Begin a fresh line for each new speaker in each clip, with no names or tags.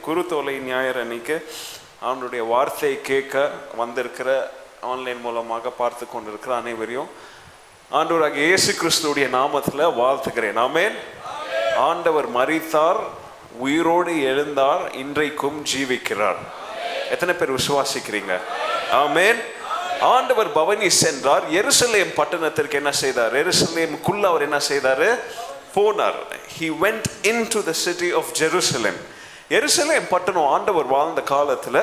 குருத்தோலை ஞாயிறு அன்னைக்கு அவனுடைய வார்த்தையை கேட்க வந்திருக்கிற ஆன்லைன் மூலமாக பார்த்து கொண்டிருக்கிற அனைவரையும் ஆண்டவராகிய இயேசு கிறிஸ்துவுடைய நாமத்தில் வாழ்த்துக்கிறேன். ஆமென். ஆண்டவர் மரித்தார், உயிரோடு எழுந்தார், இன்றைக்கும் ஜீவிக்கிறார். எத்தனை பேர் விசுவாசிக்கிறீங்க? ஆமென். ஆண்டவர் பவனி சென்றார். எருசலேம் பட்டணத்திற்கு என்ன செய்தார்? எருசலேமுக்குள்ள அவர் என்ன செய்தார்? போனார். He went into the city of Jerusalem. எருசலேம் பட்டணம் ஆண்டவர் வாழ்ந்த காலத்தில்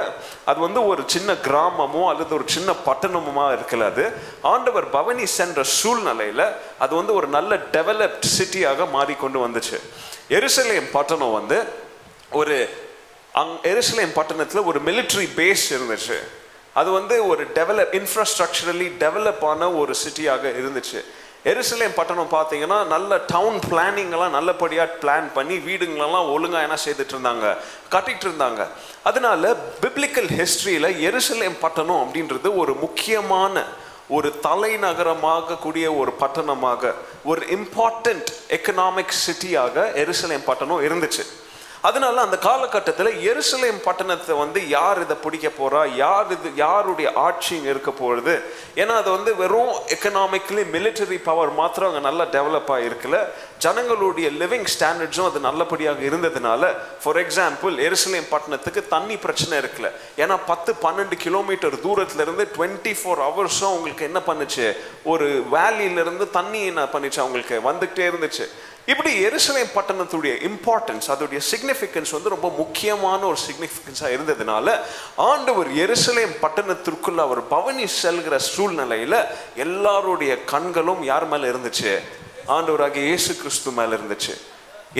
அது ஒரு சின்ன கிராமமோ அல்லது ஒரு சின்ன பட்டணமுமா இருக்கல. அது ஆண்டவர் பவனி சென்ற சூழ்நிலையில் அது ஒரு நல்ல டெவலப்ட் சிட்டியாக மாறிக்கொண்டு வந்துச்சு. எருசலேம் பட்டணம் ஒரு எருசலேம் பட்டணத்தில் ஒரு மிலிட்ரி பேஸ் இருந்துச்சு. அது ஒரு இன்ஃப்ராஸ்ட்ரக்சரலி டெவலப் ஆன ஒரு சிட்டியாக இருந்துச்சு. எருசலேம் பட்டணம் பார்த்தீங்கன்னா நல்ல டவுன் பிளானிங்கெல்லாம் நல்லபடியாக பிளான் பண்ணி வீடுங்களெல்லாம் ஒழுங்காக என்ன செய்துட்டு இருந்தாங்க? கட்டிட்டு இருந்தாங்க. அதனால பிப்ளிக்கல் ஹிஸ்ட்ரியில் எருசலேம் பட்டணம் அப்படின்றது ஒரு முக்கியமான ஒரு தலைநகரமாக கூடிய ஒரு பட்டணமாக, ஒரு இம்பார்ட்டண்ட் எக்கனாமிக் சிட்டியாக எருசலேம் பட்டணம் இருந்துச்சு. அதனால அந்த காலகட்டத்தில் எருசலேம் பட்டணத்தை யார் இதை பிடிக்க போறா, யாருடைய ஆட்சி இருக்க போகிறது? ஏன்னா அது வெறும் எக்கனாமிக்கலி மிலிட்டரி பவர் மாத்திரம் அங்கே நல்லா டெவலப் ஆகிருக்கல. ஜனங்களுடைய லிவிங் ஸ்டாண்டர்ட்ஸும் அது நல்லபடியாக இருந்ததுனால, ஃபார் எக்ஸாம்பிள் எருசலேம் பட்டணத்துக்கு தண்ணி பிரச்சனை இருக்குல்ல. ஏன்னா 10-12 கிலோமீட்டர் தூரத்துல இருந்து 24 ஹவர்ஸும் உங்களுக்கு என்ன பண்ணுச்சு? ஒரு வேலியிலிருந்து தண்ணி என்ன பண்ணிச்சு? அவங்களுக்கு வந்துகிட்டே இருந்துச்சு. இப்படி எருசலேம் பட்டணத்துடைய இம்பார்ட்டன்ஸ், அதோடைய சிக்னிஃபிகன்ஸ் ரொம்ப முக்கியமான ஒரு சிக்னிஃபிகன்ஸாக இருந்ததுனால ஆண்டவர் எருசலேம் பட்டணத்திற்குள்ள அவர் பவனி செல்கிற சூழ்நிலையில் எல்லாருடைய கண்களும் யார் மேலே இருந்துச்சு? ஆண்டவராகிய இயேசு கிறிஸ்து மேலே இருந்துச்சு.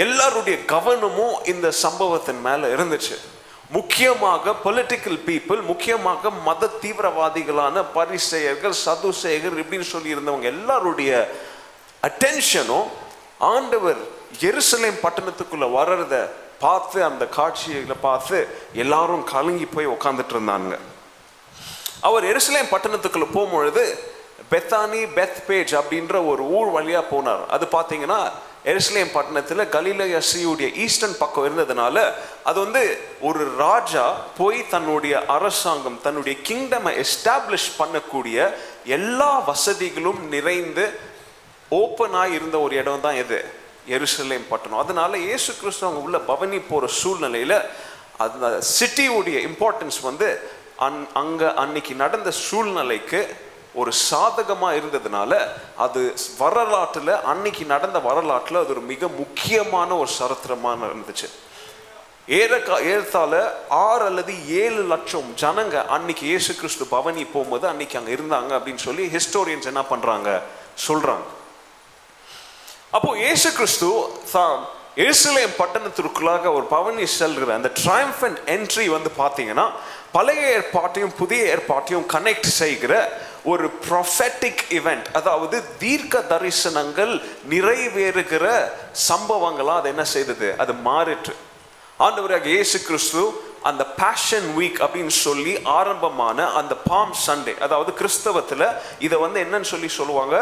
எல்லாருடைய கவனமும் இந்த சம்பவத்தின் மேலே இருந்துச்சு. முக்கியமாக பொலிட்டிக்கல் பீப்புள், முக்கியமாக மத தீவிரவாதிகளான பரிசேயர்கள், சதுசேயர்கள் இப்படின்னு சொல்லி இருந்தவங்க எல்லாருடைய அட்டென்ஷனும் ஆண்டவர் எருசலேம் பட்டணத்துக்குள்ள வர்றத பார்த்து, அந்த காட்சிகளை பார்த்து எல்லாரும் கலங்கி போய் உட்காந்துட்டு இருந்தாங்க. அவர் எருசலேம் பட்டணத்துக்குள்ள போகும்பொழுது பெத்தானி பெத்பேஜ் அப்படின்ற ஒரு ஊர் வழியா போனார். அது பார்த்தீங்கன்னா எருசலேம் பட்டணத்தில் கலிலேயா சீயுடைய ஈஸ்டர்ன் பக்கம் இருந்ததுனால அது ஒரு ராஜா போய் தன்னுடைய அரசாங்கம், தன்னுடைய கிங்டமை எஸ்டாப்ளிஷ் பண்ணக்கூடிய எல்லா வசதிகளும் நிறைந்து ஓப்பனாக இருந்த ஒரு இடம் தான் எது? எருசலேம் பட்டணம். அதனால இயேசு கிறிஸ்து அவங்க உள்ள பவனி போகிற சூழ்நிலையில் அந்த சிட்டியுடைய இம்பார்ட்டன்ஸ் அங்கே அன்னைக்கு நடந்த சூழ்நிலைக்கு ஒரு சாதகமாக இருந்ததுனால அது வரலாற்றில், அன்னைக்கு நடந்த வரலாற்றில் அது ஒரு மிக முக்கியமான ஒரு சரித்திரமாக இருந்துச்சு. ஏறத்தாழ 6 அல்லது 7 லட்சம் ஜனங்க அன்னைக்கு இயேசு கிறிஸ்து பவனி போகும்போது அன்னைக்கு அங்கே இருந்தாங்க அப்படின்னு சொல்லி ஹிஸ்டோரியன்ஸ் என்ன பண்ணுறாங்க? சொல்கிறாங்க. அப்போ இயேசு கிறிஸ்து எருசலேம் பட்டணத்திற்குள்ளாக ஒரு பவனி செல்கிற அந்த ட்ரையம்பன்ட் என்ட்ரி பார்த்தீங்கன்னா பழைய ஏற்பாட்டையும் புதிய ஏற்பாட்டையும் கனெக்ட் செய்கிற ஒரு ப்ரொஃபெட்டிக் இவெண்ட், அதாவது தீர்க்க தரிசனங்கள் நிறைவேறுகிற சம்பவங்களா அது என்ன செய்தது? அது மாறிற்று. ஆண்டவராகிய இயேசு கிறிஸ்து அந்த பேஷன் வீக் அப்படின்னு சொல்லி ஆரம்பமான அந்த பாம் சண்டே, அதாவது கிறிஸ்தவத்தில் இதை என்னன்னு சொல்லி சொல்லுவாங்க?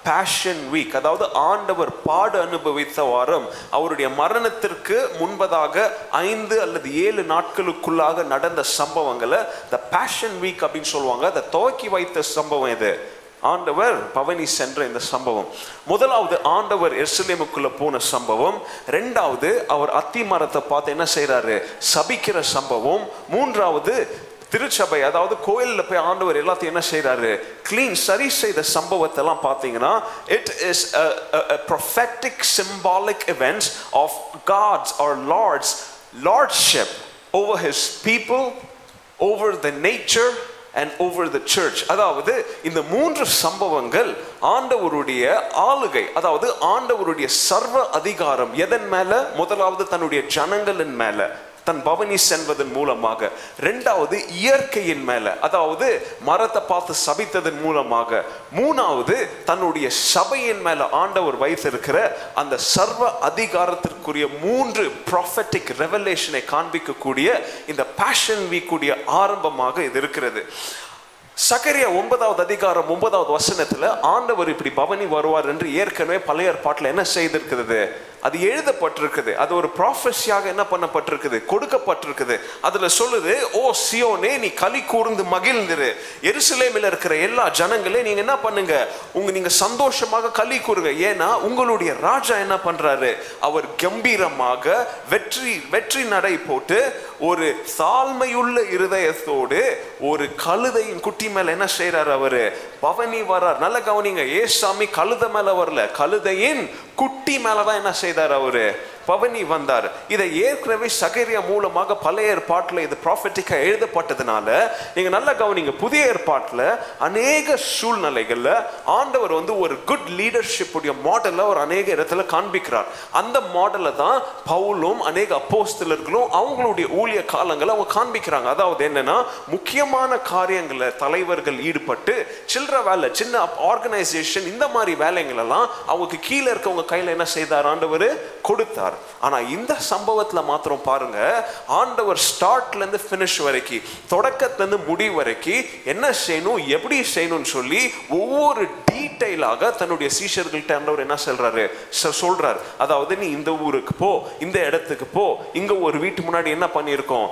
Fashion week. அதாவது ஆண்டவர் பாடு அனுபவித்த வாரம், அவருடைய மரணத்திற்கு முன்பதாக 5 அல்லது 7 நாட்களுக்குள்ளாக நடந்த சம்பவங்களை த பேஷன் வீக் அப்படின்னு சொல்லுவாங்க. அதை துவக்கி வைத்த சம்பவம் இது ஆண்டவர் பவனி சென்ற இந்த சம்பவம். முதலாவது ஆண்டவர் எருசலேமுக்குள்ள போன சம்பவம். ரெண்டாவது அவர் அத்தி மரத்தை பார்த்து என்ன செய்யறாரு? சபிக்கிற சம்பவம். மூன்றாவது திருச்சபை, அதாவது கோயிலில் போய் ஆண்டவர் எல்லாத்தையும் என்ன செய்யறாரு? கிளீன், சரி செய்த சம்பவத்தை எல்லாம் பார்த்தீங்கன்னா it is a prophetic symbolic events of God's or Lord's lordship over his people, over the nature and over the church. அதாவது இந்த 3 சம்பவங்கள் ஆண்டவருடைய ஆளுகை, அதாவது ஆண்டவருடைய சர்வ அதிகாரம் எதன் மேல? முதலாவது தன்னுடைய ஜனங்களின் மேல தன் பவனி செல்வதன் மூலமாக, இரண்டாவது இயற்கையின் மேல, அதாவது மரத்தை பார்த்து சபித்ததன் மூலமாக, மூணாவது தன்னுடைய சபையின் மேல ஆண்டவர் வைத்திருக்கிற அந்த சர்வ அதிகாரத்திற்குரிய 3 ப்ராஃபெட்டிக் ரெவலேஷனை காண்பிக்கக்கூடிய இந்த பேஷன் வீக்குடைய ஆரம்பமாக இது இருக்கிறது. சகரியா 9வது அதிகாரம் 9வது வசனத்துல ஆண்டவர் இப்படி பவனி வருவார் என்று ஏற்கனவே பழைய ஏற்பாட்டில் என்ன செய்திருக்கிறது? அது எழுதப்பட்டிருக்குது, அது ஒரு ப்ராஃபஸியாக என்ன பண்ணப்பட்டிருக்குது, கொடுக்கப்பட்டிருக்குது. அதுல சொல்லுது, ஓ சியோனே நீ களி கூர்ந்து மகிழ்ந்திரு, எருசலேமில் இருக்கிற எல்லா ஜனங்களே நீங்க என்ன பண்ணுங்க, நீங்க சந்தோஷமாக களி கூறுங்க. ஏன்னா உங்களுடைய ராஜா என்ன பண்றாரு, அவர் கம்பீரமாக வெற்றி நடை போட்டு ஒரு தாழ்மையுள்ள இருதயத்தோடு ஒரு கழுதையின் குட்டி மேல என்ன செய்யறாரு, அவரு பவனி வர்றார். நல்ல கவனிங்க, ஏசாமி கழுதை மேல வரல, கழுதையின் குட்டி மேலதான் என்ன செய்தார், அவரு பவனி வந்தார். இதை ஏற்கனவே சகரியா மூலமாக பழைய ஏற்பாட்டில் இது ப்ராஃபெட்டிக்கா எழுதப்பட்டதுனால நீங்க நல்லா கவனிங்க, புதிய ஏற்பாட்டில் அநேக சூழ்நிலைகள்ல ஆண்டவர் ஒரு குட் லீடர்ஷிப் உடைய மாடலை ஒரு அநேக இடத்துல காண்பிக்கிறார். அந்த மாடலை தான் பவுலும் அநேக அப்போஸ்தலர்களும் அவங்களுடைய ஊழிய காலங்களை அவங்க காண்பிக்கிறாங்க. அதாவது என்னன்னா, முக்கியமான காரியங்களை தலைவர்கள் ஈடுபட்டு சில்லற வேலை, சின்ன ஆர்கனைசேஷன், இந்த மாதிரி வேலைகள் எல்லாம் அவங்களுக்கு கீழே இருக்கவங்க கையில என்ன செய்தார், ஆண்டவர் கொடுத்தார். ஆனா இந்த சம்பவத்துல மாத்திரம் பாருங்க, ஆண்டவர் ஸ்டார்ட்ல இருந்து ஃபினிஷ் வரைக்கும், தொடக்கத்துல இருந்து முடிவு வரைக்கும் என்ன செய்யணும், எப்படி செய்யணும்னு சொல்லி ஒவ்வொரு டீடைலாக தன்னுடைய சீஷர்கள்ட்ட ஆண்டவர் என்ன சொல்றாரு. அதாவது நீ இந்த ஊருக்கு போ, இந்த இடத்துக்கு போ, இங்க ஒரு வீட்டு முன்னாடி என்ன பண்ணியிருக்கோம்,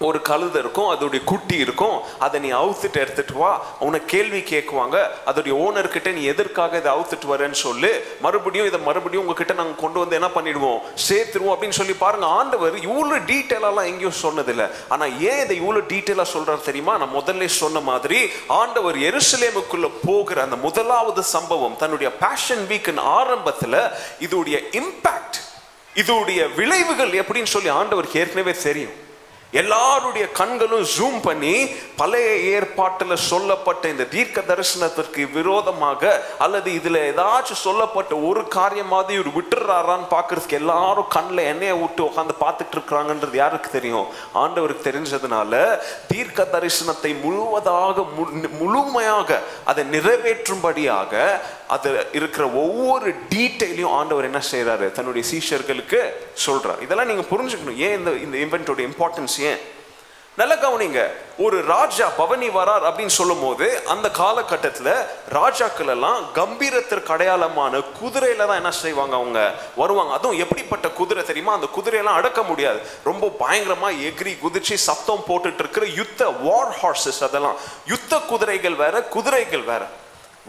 ஒரு கழுதை இருக்கும், அதோடைய குட்டி இருக்கும், அதை நீ அவுத்துட்டு எடுத்துட்டு வா. உன்னை கேள்வி கேட்குவாங்க, அதோடைய ஓனர்கிட்ட நீ எதற்காக இதை அவுத்துட்டு வரேன்னு சொல்லு, மறுபடியும் உங்ககிட்ட நாங்கள் கொண்டு வந்து என்ன பண்ணிடுவோம், சேர்த்துருவோம் அப்படின்னு சொல்லி பாருங்க. ஆண்டவர் இவ்வளவு டீட்டெயிலெல்லாம் எங்கேயும் சொன்னதில்லை. ஆனா ஏன் இதை இவ்வளவு டீட்டெயிலா சொல்றாரு தெரியுமா? நான் முதல்ல சொன்ன மாதிரி ஆண்டவர் எருசலேமுக்குள்ள போகிற அந்த முதலாவது சம்பவம், தன்னுடைய பேஷன் வீக்கின் ஆரம்பத்துல இதோடைய இம்பாக்ட், இதோடைய விளைவுகள் எப்படின்னு சொல்லி ஆண்டவருக்கு ஏற்கனவே தெரியும். எல்லாருடைய கண்களும் ஜூம் பண்ணி பழைய ஏற்பாட்டில் சொல்லப்பட்ட இந்த தீர்க்க தரிசனத்திற்கு விரோதமாக அல்லது இதுல ஏதாச்சும் சொல்லப்பட்ட ஒரு காரியமாவது இவர் விட்டுறாரான்னு பார்க்கறதுக்கு எல்லாரும் கண்ணில் எண்ணெயை விட்டு உட்காந்து பார்த்துட்டு இருக்கிறாங்கன்றது யாருக்கு தெரியும்? ஆண்டவருக்கு தெரிஞ்சதுனால தீர்க்க தரிசனத்தை முழுமையாக அதை நிறைவேற்றும்படியாக அது இருக்கிற ஒவ்வொரு டீட்டெயிலையும் ஆண்டவர் என்ன செய்யறாரு, தன்னுடைய சீஷர்களுக்கு சொல்றார். இதெல்லாம் நீங்க புரிஞ்சுக்கணும். ஏன் இந்த இவெண்டோட இம்பார்ட்டன்ஸ் ஏன்? நல்ல கவனிங்க, ஒரு ராஜா பவனி வரார் அப்படின்னு சொல்லும் போது அந்த காலகட்டத்தில் ராஜாக்கள் எல்லாம் கம்பீரத்திற்கு அடையாளமான குதிரையில தான் என்ன செய்வாங்க, அவங்க வருவாங்க. அதுவும் எப்படிப்பட்ட குதிரை தெரியுமா? அந்த குதிரையெல்லாம் அடக்க முடியாது, ரொம்ப பயங்கரமா எகிரி குதிச்சு சத்தம் போட்டுட்டு இருக்கிற யுத்த வார் ஹார்சஸ். அதெல்லாம் யுத்த குதிரைகள் வேற, குதிரைகள் வேற.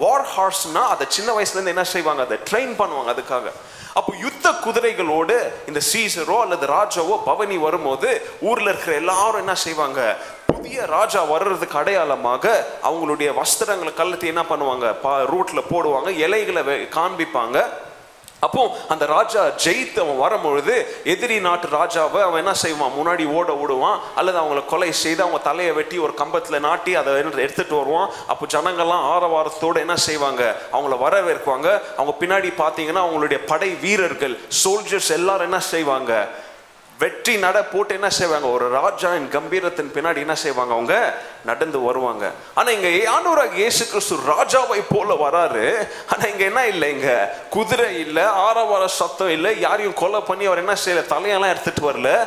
வார் ஹார்ஸ்னா அதை சின்ன வயசுல இருந்து என்ன செய்வாங்க, அதை ட்ரெயின் பண்ணுவாங்க அதுக்காக. அப்போ யுத்த குதிரைகளோடு இந்த சீசரோ அல்லது ராஜாவோ பவனி வரும்போது ஊர்ல இருக்கிற எல்லாரும் என்ன செய்வாங்க, புதிய ராஜா வர்றதுக்கு அடையாளமாக அவங்களுடைய வஸ்திரங்களை கழட்டி என்ன பண்ணுவாங்க, ரூட்ல போடுவாங்க, இலைகளை காண்பிப்பாங்க. அப்போ அந்த ராஜா ஜெயித்து அவன் வரும்பொழுது எதிரி நாட்டு ராஜாவை அவன் என்ன செய்வான், முன்னாடி ஓட விடுவான், அல்லது அவங்கள கொலை செய்து அவங்க தலையை வெட்டி ஒரு கம்பத்துல நாட்டி அதை எடுத்துட்டு வருவான். அப்போ ஜனங்கள்லாம் ஆரவாரத்தோடு என்ன செய்வாங்க, அவங்கள வரவேற்குவாங்க. அவங்க பின்னாடி பார்த்தீங்கன்னா அவங்களுடைய படை வீரர்கள், சோல்ஜர்ஸ் எல்லாரும் என்ன செய்வாங்க, வெற்றி நட போட்டு என்ன செய்வாங்க, ஒரு ராஜாவின் கம்பீரத்தின் பின்னாடி என்ன செய்வாங்க, அவங்க நடந்து வருவாங்க. ஆனா இங்க ஆண்டவராகிய இயேசு கிறிஸ்து ராஜாவை போல வராரு. ஆனா இங்க என்ன இல்லை, இங்க குதிரை இல்ல, ஆரவார சத்தம் இல்லை, யாரையும் கொலை பண்ணி அவர் என்ன செய்யல, தலையெல்லாம் எடுத்துட்டு வரல.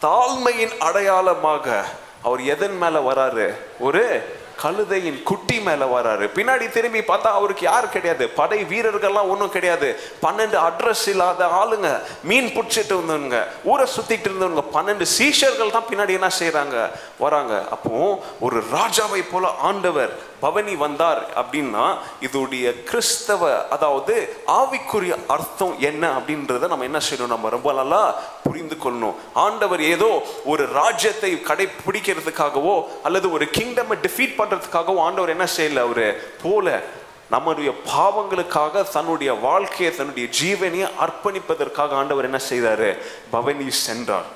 தாழ்மையின் அடையாளமாக அவர் எதன் மேல வராரு, ஒரு கழுதையின் குட்டி மேல வராரு. பின்னாடி திரும்பி பார்த்தா அவருக்கு யாரு கிடையாது, படை வீரர்கள்லாம் ஒன்றும் கிடையாது. 12 அட்ரஸ் இல்லாத ஆளுங்க, மீன் பிடிச்சிட்டு இருந்தவங்க, ஊரை சுத்திட்டு இருந்தவங்க, 12 சீஷர்கள் தான் பின்னாடி என்ன செய்யறாங்க, வராங்க. அப்போ ஒரு ராஜாவை போல ஆண்டவர் பவனி வந்தார் அப்படின்னா இதோடைய கிறிஸ்தவ, அதாவது ஆவிக்குரிய அர்த்தம் என்ன அப்படின்றத நம்ம என்ன செய்யணும், நம்ம ரொம்ப நல்லா புரிந்து கொள்ளணும். ஆண்டவர் ஏதோ ஒரு ராஜ்யத்தை கடைபிடிக்கிறதுக்காகவோ அல்லது ஒரு கிங்டம் டிஃபீட் பண்றதுக்காகவோ ஆண்டவர் என்ன செய்யல, அவரு போல நம்முடைய பாவங்களுக்காக தன்னுடைய வாழ்க்கையை, தன்னுடைய ஜீவனையை அர்ப்பணிப்பதற்காக ஆண்டவர் என்ன செய்தாரு, பவனி சென்றார்.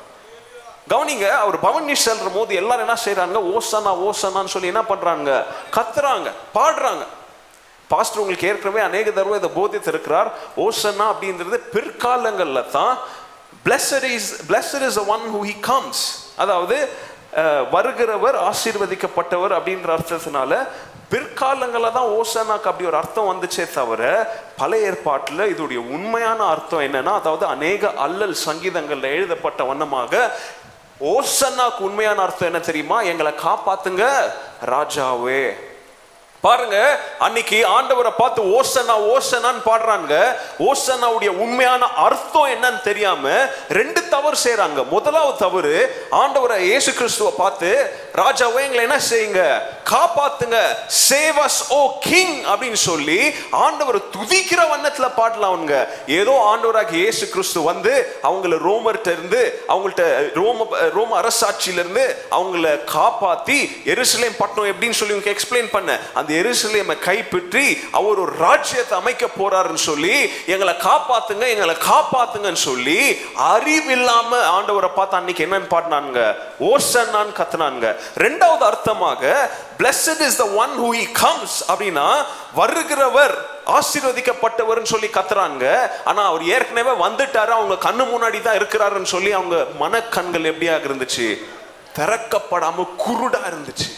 கவனிங்க, அவர் பவனி செல்ற போது எல்லாரும் என்ன செய்யறாங்க, ஓசனா ஓசனான்னு சொல்லி என்ன பண்றாங்க, கத்துறாங்க, பாடுறாங்க. பாஸ்டர் உங்களுக்கு ஏற்கனவே அநேக தடவை இதை போதித்து இருக்கிறார். ஓசனா அப்படின்றது பிற்காலங்கள்ல தான் blessed is the one who he comes, அதாவது வருகிறவர் ஆசீர்வதிக்கப்பட்டவர் அப்படின்ற அர்த்தத்தினால பிற்காலங்களில் தான் ஓசனாக்கு அப்படி ஒரு அர்த்தம் வந்துச்சே தவிர பழைய ஏற்பாட்டில் இதோடைய உண்மையான அர்த்தம் என்னன்னா, அதாவது அநேக அல்லல் சங்கீதங்கள்ல எழுதப்பட்ட வண்ணமாக ஓசனாக்கு உண்மையான அர்த்தம் என்ன தெரியுமா, எங்களை காப்பாத்துங்க ராஜாவே. பாருங்க, அன்னைக்கு ஆண்டவரை பார்த்து ஓசனா ஓசனான்னு பாடுறாங்க. ஓசனாவுடைய உண்மையான அர்த்தம் என்னன்னு தெரியாம ரெண்டு தவறு செய்யறாங்க. முதலாவது தவறு, ஆண்டவரை இயேசு கிறிஸ்துவை பார்த்து ராஜாவே எங்களை என்ன செய்யுங்க, காப்பாத்துங்க, சேவ் அஸ் ஓ கிங் அப்படின்னு சொல்லி ஆண்டவரை துதிக்கிற வண்ணத்துல பாடலாம். அவங்க ஏதோ ஆண்டவராக இயேசு கிறிஸ்து வந்து அவங்கள ரோமர்ட்ட இருந்து, அவங்கள்ட்ட ரோம அரசாட்சியில இருந்து அவங்கள காப்பாத்தி எருசலேம் பட்டணம் எப்படின்னு சொல்லி உங்களுக்கு எக்ஸ்பிளைன் பண்ண, அந்த எருசலேமை கைப்பற்றி அவர் ஒரு ராஜ்யத்தை அமைக்க போறாருன்னு சொல்லி எங்களை காப்பாத்துங்க எங்களை காப்பாத்துங்கன்னு சொல்லி அறிவில்லாம ஆண்டவரை பார்த்து அன்னைக்கு என்னன்னு பாடினாங்க, ஓசன்னான்னு கத்துனாங்க. ரெண்டாவது அர்த்தமாக blessed is the one who he comes அப்படின்னா வருகிறவர் ஆசீர்வதிக்கப்பட்டவர்னு சொல்லி கத்துறாங்க. ஆனா அவர் ஏற்கனவே வந்துட்டாரு, அவங்க கண்ணு முன்னாடி தான் இருக்கிறாருன்னு சொல்லி அவங்க மனக்கண்கள் எப்படியாக இருந்துச்சு, திறக்கப்படாம குருடா இருந்துச்சு.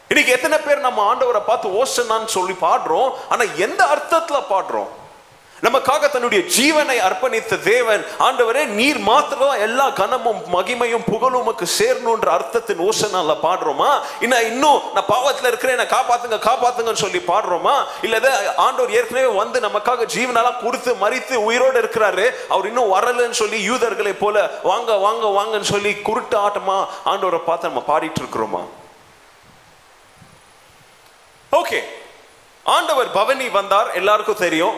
இன்னைக்கு எத்தனை பேர் நம்ம ஆண்டவரை பார்த்து ஓசனான்னு சொல்லி பாடுறோம், ஆனா எந்த அர்த்தத்துல பாடுறோம்? நமக்காக தன்னுடைய ஜீவனை அர்ப்பணித்த தேவன், ஆண்டவரே நீர் மாத்திரம் எல்லா கனமும் மகிமையும் புகழும் உமக்கு சேரணும்ன்ற அர்த்தத்தின் ஓசனால பாடுறோமா? இன்னும் நான் பாவத்துல இருக்கிறேன், என்ன காப்பாத்துங்க காப்பாத்துங்கன்னு சொல்லி பாடுறோமா? இல்ல ஆண்டவர் ஏற்கனவே வந்து நமக்காக ஜீவனெல்லாம் கொடுத்து மரித்து உயிரோடு இருக்கிறாரு, அவர் இன்னும் வரலன்னு சொல்லி யூதர்களை போல வாங்க வாங்க வாங்கன்னு சொல்லி குருட்டு ஆட்டமா ஆண்டவரை பார்த்து நம்ம பாடிட்டு இருக்கிறோமா? ஓகே, ஆண்டவர் பவனி வந்தார், எல்லாருக்கும் தெரியும்.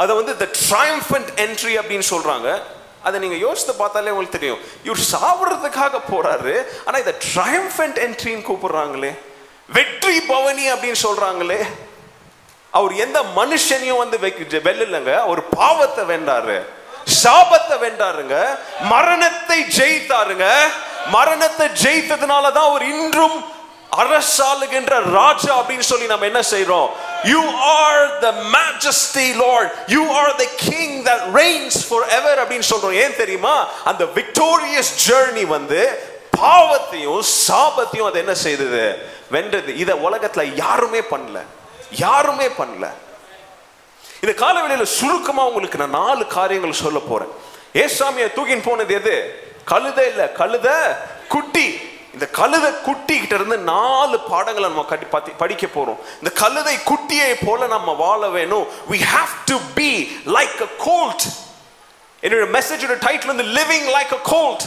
அதை வந்து the triumphant entry அப்படின்னு சொல்றாங்க. அதை நீங்க யோசித்து பார்த்தாலே உங்களுக்கு தெரியும், இவர் சாப்பிட்றதுக்காக போறாரு, ஆனா இதை triumphant entryன்னு கூப்பிடுறாங்களே, வெற்றி பவனி அப்படின்னு சொல்றாங்களே. அவர் எந்த மனுஷனையும் வந்து வெல்லலைங்க, ஒரு பாவத்தை வென்றாரு, சாபத்தை வென்றாருங்க, மரணத்தை ஜெயித்தாருங்க. மரணத்தை ஜெயித்ததுனாலதான் அவர் இன்றும் அரசாளுகின்ற ராஜா அப்படின்னு சொல்லி நம்ம என்ன செய்றோம், you are the majesty Lord, you are the king that reigns forever அப்படின்னு சொல்றோம். ஏன் தெரியுமா? அந்த victorious journey வந்து பாவத்தையும் சாபத்தையும் அது என்ன செய்தது, வென்றது. இத உலகத்துல யாருமே பண்ணல, யாருமே பண்ணல. இந்த காலவெளியில சுருக்கமா உங்களுக்கு நான் 4 காரியங்கள் சொல்ல போறேன். ஏசாமியை தூக்கின்னு போனது எது? கழுதை இல்ல, கழுத குட்டி. இந்த கழுதை குட்டி கிட்ட இருந்து 4 பாடங்களை நம்ம படிக்க போறோம். இந்த கழுதை குட்டியை போல நம்ம வாழ வேணும். we have to be like a colt. என்னோட மெசேஜோட டைட்டில் வந்து living like a colt.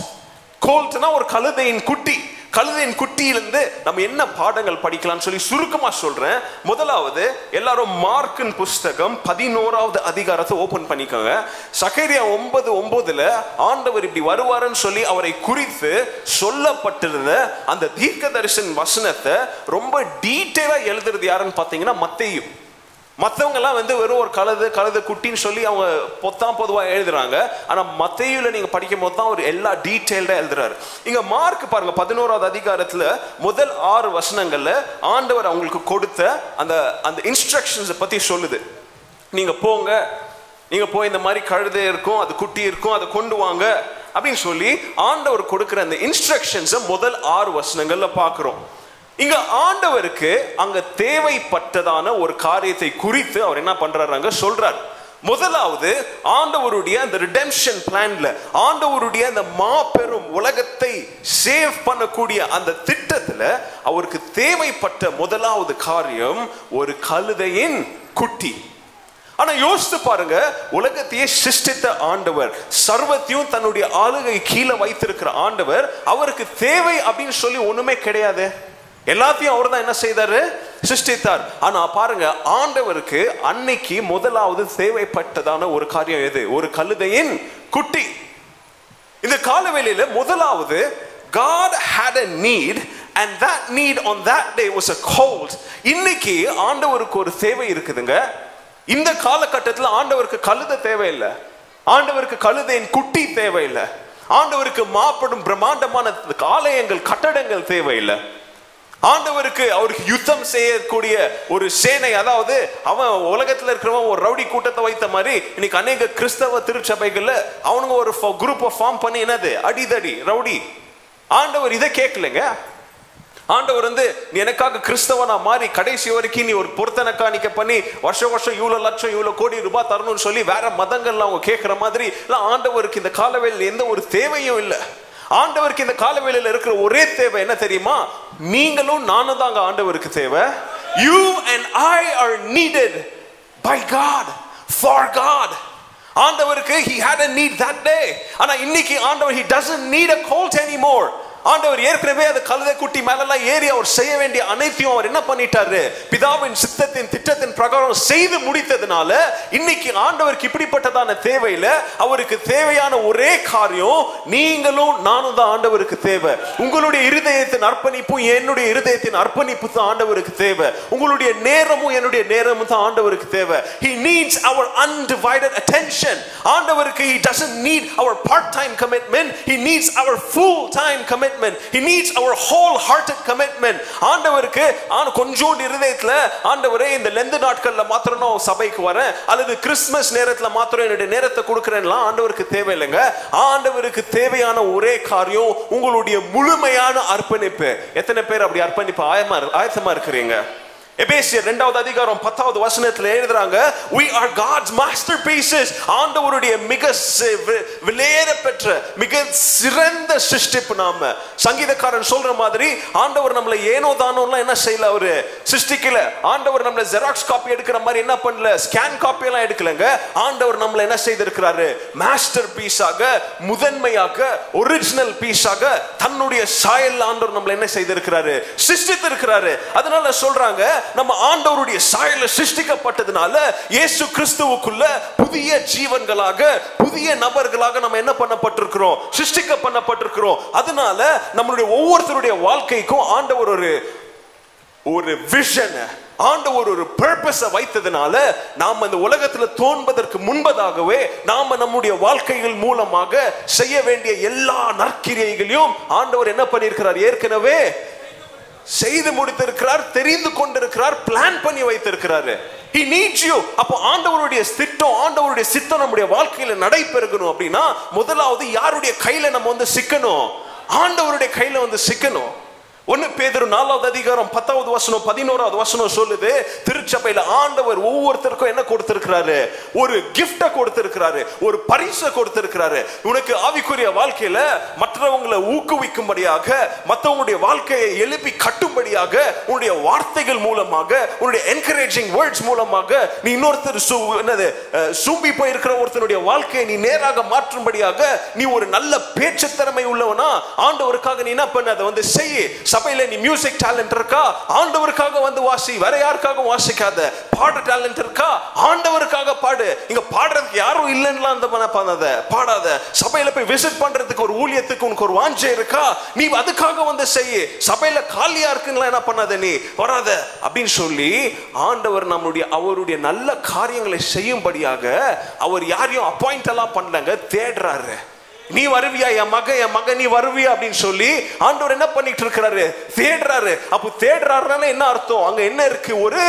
கோல்ட்னா ஒரு கழுதையின் குட்டி. கழுதையின் குட்டியிலிருந்து நம்ம என்ன பாடங்கள் படிக்கலாம்னு சொல்லி சுருக்கமா சொல்றேன். முதலாவது, எல்லாரும் மார்க்கின் புஸ்தகம் 11வது அதிகாரத்தை ஓபன் பண்ணிக்கோங்க. சகரியா 9:9 ஆண்டவர் இப்படி வருவாருன்னு சொல்லி அவரை குறித்து சொல்லப்பட்டிருந்த அந்த தீர்க்கதரிசன வசனத்தை ரொம்ப டீட்டெயிலா எழுதுறது யாருன்னு பாத்தீங்கன்னா மத்தேயு. மற்றவங்க எல்லாம் வந்து வெறும் ஒரு கழுதை குட்டின்னு சொல்லி அவங்க பொதுவாக எழுதுறாங்க. ஆனா மத்தேயுல நீங்க படிக்கும் போது தான் ஒரு எல்லா டீட்டெயில்டா எழுதுறாரு. இங்க மார்க் பாருங்க, 11வது அதிகாரத்துல முதல் 6 வசனங்கள்ல ஆண்டவர் அவங்களுக்கு கொடுத்த அந்த இன்ஸ்ட்ரக்ஷன்ஸ் பத்தி சொல்லுது. நீங்க போங்க, நீங்க போய் இந்த மாதிரி கழுதை இருக்கும், அது குட்டி இருக்கும், அதை கொண்டு வாங்க அப்படின்னு சொல்லி ஆண்டவர் கொடுக்கிற அந்த இன்ஸ்ட்ரக்ஷன்ஸை முதல் 6 வசனங்கள்ல பாக்குறோம். இங்க ஆண்டவருக்கு அங்க தேவைப்பட்டதான ஒரு காரியத்தை குறித்து அவர் என்ன பண்றாரு சொல்றார். முதலாவது, ஆண்டவருடைய அந்த ரிடெம்ஷன் பிளான்ல, ஆண்டவருடைய அந்த மாபெரும் உலகத்தை சேவ் பண்ணக்கூடிய அந்த திட்டத்துல அவருக்கு தேவைப்பட்ட முதலாவது காரியம் ஒரு கழுதையின் குட்டி. ஆனா யோசித்து பாருங்க, உலகத்தையே சிருஷ்டித்த ஆண்டவர், சர்வத்தையும் தன்னுடைய ஆளுகை கீழே வைத்திருக்கிற ஆண்டவர், அவருக்கு தேவை அப்படின்னு சொல்லி ஒண்ணுமே கிடையாது. எல்லாத்தையும் அவர் தான் என்ன செய்தாரு, சிருஷ்டித்தார். ஆனா பாருங்க, ஆண்டவருக்கு அன்னைக்கு முதலாவது தேவைப்பட்டதான ஒரு காரியம் எது? ஒரு கழுதையின் குட்டி. இந்த காலவேளையில முதலாவது, God had a need and that need on that day was a colt. இன்னைக்கு ஆண்டவருக்கு ஒரு தேவை இருக்குதுங்க. இந்த காலகட்டத்தில் ஆண்டவருக்கு கழுதை தேவையில்லை, ஆண்டவருக்கு கழுதையின் குட்டி தேவையில்லை, ஆண்டவருக்கு மாப்படும் பிரம்மாண்டமான ஆலயங்கள் கட்டடங்கள் தேவையில்லை. ஆண்டவருக்கு அவருக்கு யுத்தம் செய்யக்கூடிய ஒரு சேனை, அதாவது அவன் உலகத்துல இருக்கிறவன் ஒரு ரவுடி கூட்டத்தை வைத்த மாதிரி இன்னைக்கு அநேக கிறிஸ்தவ திருச்சபைகள்ல அவனுங்க ஒரு குரூப்பை ஃபார்ம் பண்ணி என்னது அடிதடி ரவுடி. ஆண்டவர் இதை கேட்கலங்க. ஆண்டவர் வந்து நீ எனக்காக கிறிஸ்தவனா மாறி கடைசி வரைக்கும் நீ ஒரு பொருத்தனை காணிக்க பண்ணி வருஷம் இவ்வளவு லட்சம் இவ்வளவு கோடி ரூபாய் தரணும்னு சொல்லி வேற மதங்கள்ல அவங்க கேட்கிற மாதிரி ஆண்டவருக்கு இந்த காலவேளையில் எந்த ஒரு தேவையும் இல்லை. ஆண்டவருக்கு இந்த காலவேளையில் இருக்கிற ஒரே தேவை என்ன தெரியுமா? நீங்களும் நானும் தாங்க ஆண்டவருக்கு தேவை. You and I are needed by God, for God. ஆண்டவருக்கு he had a need that day. ஆனா இன்னைக்கு ஆண்டவர் he doesn't need a colt anymore. ஆண்டவர் ஏற்கனவே அந்த கழுதை குட்டி மேலெல்லாம் ஏறி அவர் செய்ய வேண்டிய அனைத்தையும் அவர் என்ன பண்ணிட்டாரு? பிதாவின் சித்தத்தின் திட்டத்தின் பிரகாரம் செய்து முடித்ததுனால இன்னைக்கு ஆண்டவருக்கு இப்படிப்பட்டதான தேவையில்ல. அவருக்கு தேவையான ஒரே காரியம் நீங்களும் நானும் தான் ஆண்டவருக்கு தேவை. உங்களுடைய இருதயத்தின் அர்ப்பணிப்பும் என்னுடைய இருதயத்தின் அர்ப்பணிப்பு தான் ஆண்டவருக்கு தேவை. உங்களுடைய நேரமும் என்னுடைய நேரமும் தான் ஆண்டவருக்கு தேவை. He needs our undivided attention. ஆண்டவருக்கு he doesn't need our part-time commitment. He needs our full-time commitment. He needs our whole-hearted commitment. ஆண்டவருக்கு கொஞ்சோண்டு இருதயத்துல ஆண்டவரே இந்த லெந்து நாட்கள்ல மாத்திரம் நான் சபைக்கு வரேன் அல்லது கிறிஸ்துமஸ் நேரத்துல மாத்திரம் என்னுடைய நேரத்தை கொடுக்கிறேன்லாம் ஆண்டவருக்கு தேவையில்லைங்க. ஆண்டவருக்கு தேவையான ஒரே காரியம் உங்களுடைய முழுமையான அர்ப்பணிப்பு. எத்தனை பேர் அப்படி அர்ப்பணிப்பு ஆயத்தமா இருக்கிறீங்க? எபேசியர் 2வது அதிகாரம் 10வது வசனத்துல எழுதுறாங்க, we are God's masterpieces. ஆண்டவருடைய மிக விலையேற பெற்ற மிக சிறந்த சிருஷ்டிப்பு நாம. சங்கீதக்காரன் சொல்ற மாதிரி ஆண்டவர் நம்மள ஏனோ தானோலாம் என்ன செய்யல, அவரு சிருஷ்டிக்கல. ஆண்டவர் நம்மள ஜெராக்ஸ் காப்பி எடுக்கிற மாதிரி என்ன பண்ணல, ஸ்கேன் காப்பி எல்லாம் எடுக்கலங்க. ஆண்டவர் நம்மள என்ன செய்திருக்கிறாரு? மாஸ்டர் பீஸாக, முதன்மையாக, ஒரிஜினல் பீஸாக தன்னுடைய சாயல் ஆண்டவர் நம்மள என்ன செய்திருக்கிறாரு? சிருஷ்டித்திருக்கிறாரு. அதனால சொல்றாங்க, நம்ம ஆண்டவருடைய சாயல்ல சிருஷ்டிக்கப்பட்டதனால இயேசு கிறிஸ்துவுக்குள்ள புதிய ஜீவன்களாக, புதிய நபர்களாக நம்ம என்ன பண்ணப்பட்டிருக்கிறோம்? சிருஷ்டிக்க பண்ணப்பட்டிருக்கிறோம். அதனால நம்மளுடைய ஒவ்வொருத்தருடைய வாழ்க்கைக்கும் ஆண்டவர் ஒரு விஷன், ஆண்டவர் ஒரு பர்பஸை வைத்ததனால நாம இந்த உலகத்துல தோன்பதற்கு முன்பதாகவே நாம நம்முடைய வாழ்க்கைகள் மூலமாக செய்ய வேண்டிய எல்லா நற்கிரியைகளையும் ஆண்டவர் என்ன பண்ணியிருக்கிறார்? ஏற்கனவே செய்து முடித்திருக்கிறார், தெரிந்து கொண்டிருக்கிறார், பிளான் பண்ணி வைத்திருக்கிறாரு. He needs you. அப்போ ஆண்டவருடைய திட்டம், ஆண்டவருடைய சித்தம் நம்முடைய வாழ்க்கையில நடைபெறணும் அப்படின்னா முதலாவது யாருடைய கையில நம்ம சிக்கணும்? ஆண்டவருடைய கையில சிக்கணும். 1 பேதுரு 4வது அதிகாரம் 10வது வசனம் 11வது வசனம் சொல்லுது, திருச்சபையில ஆண்டவர் ஒவ்வொருத்தருக்கும் என்ன கொடுத்திருக்கிறாரு? ஒரு கிஃப்ட கொடுத்திருக்கிறாரு, ஒரு பரிசை கொடுத்திருக்கிறாரு. உனக்கு ஆவிக்குரிய வாழ்க்கையில மற்றவங்களை ஊக்குவிக்கும்படியாக, மற்றவங்களுடைய வாழ்க்கையை எழுப்பி கட்டும்படியாக உன்னுடைய வார்த்தைகள் மூலமாக, உன்னுடைய என்கரேஜிங் வேர்ட்ஸ் மூலமாக நீ இன்னொருத்தர் சூம்பி போயிருக்கிற ஒருத்தருடைய வாழ்க்கையை நீ நேராக மாற்றும்படியாக நீ ஒரு நல்ல பேச்சு திறமை உள்ளவனா ஆண்டவருக்காக நீ என்ன பண்ண, அதை செய்ய. சபையில நீ மியூசிக் டேலண்ட் இருக்கா? ஆண்டவருக்காக வாசி. வேற யாருக்காக வாசிக்காத. பாட டேலண்ட் இருக்கா? ஆண்டவருக்காக பாடு. இங்க பாடுறதுக்கு யாரும் இல்லைன்னா அந்த பாடாத. சபையில போய் விசிட் பண்றதுக்கு ஒரு ஊழியத்துக்கு உனக்கு ஒரு வாஞ்சை இருக்கா? நீ அதுக்காக செய்ய. சபையில காலியா இருக்குன்னா என்ன பண்ணாத, நீ வராத அப்படின்னு சொல்லி ஆண்டவர் அவருடைய நல்ல காரியங்களை செய்யும்படியாக அவர் யாரையும் அப்பாயிண்ட் எல்லாம் பண்ணலங்க, தேடுறாரு. நீ வருவியா என் மகன் நீ வருவியா அப்படின்னு சொல்லி ஆண்டவர் என்ன பண்ணிட்டு இருக்கிறாரு? தேடுறாரு. அப்போ தேடுறாருன்னா என்ன அர்த்தம்? அங்க என்ன இருக்கு? ஒரு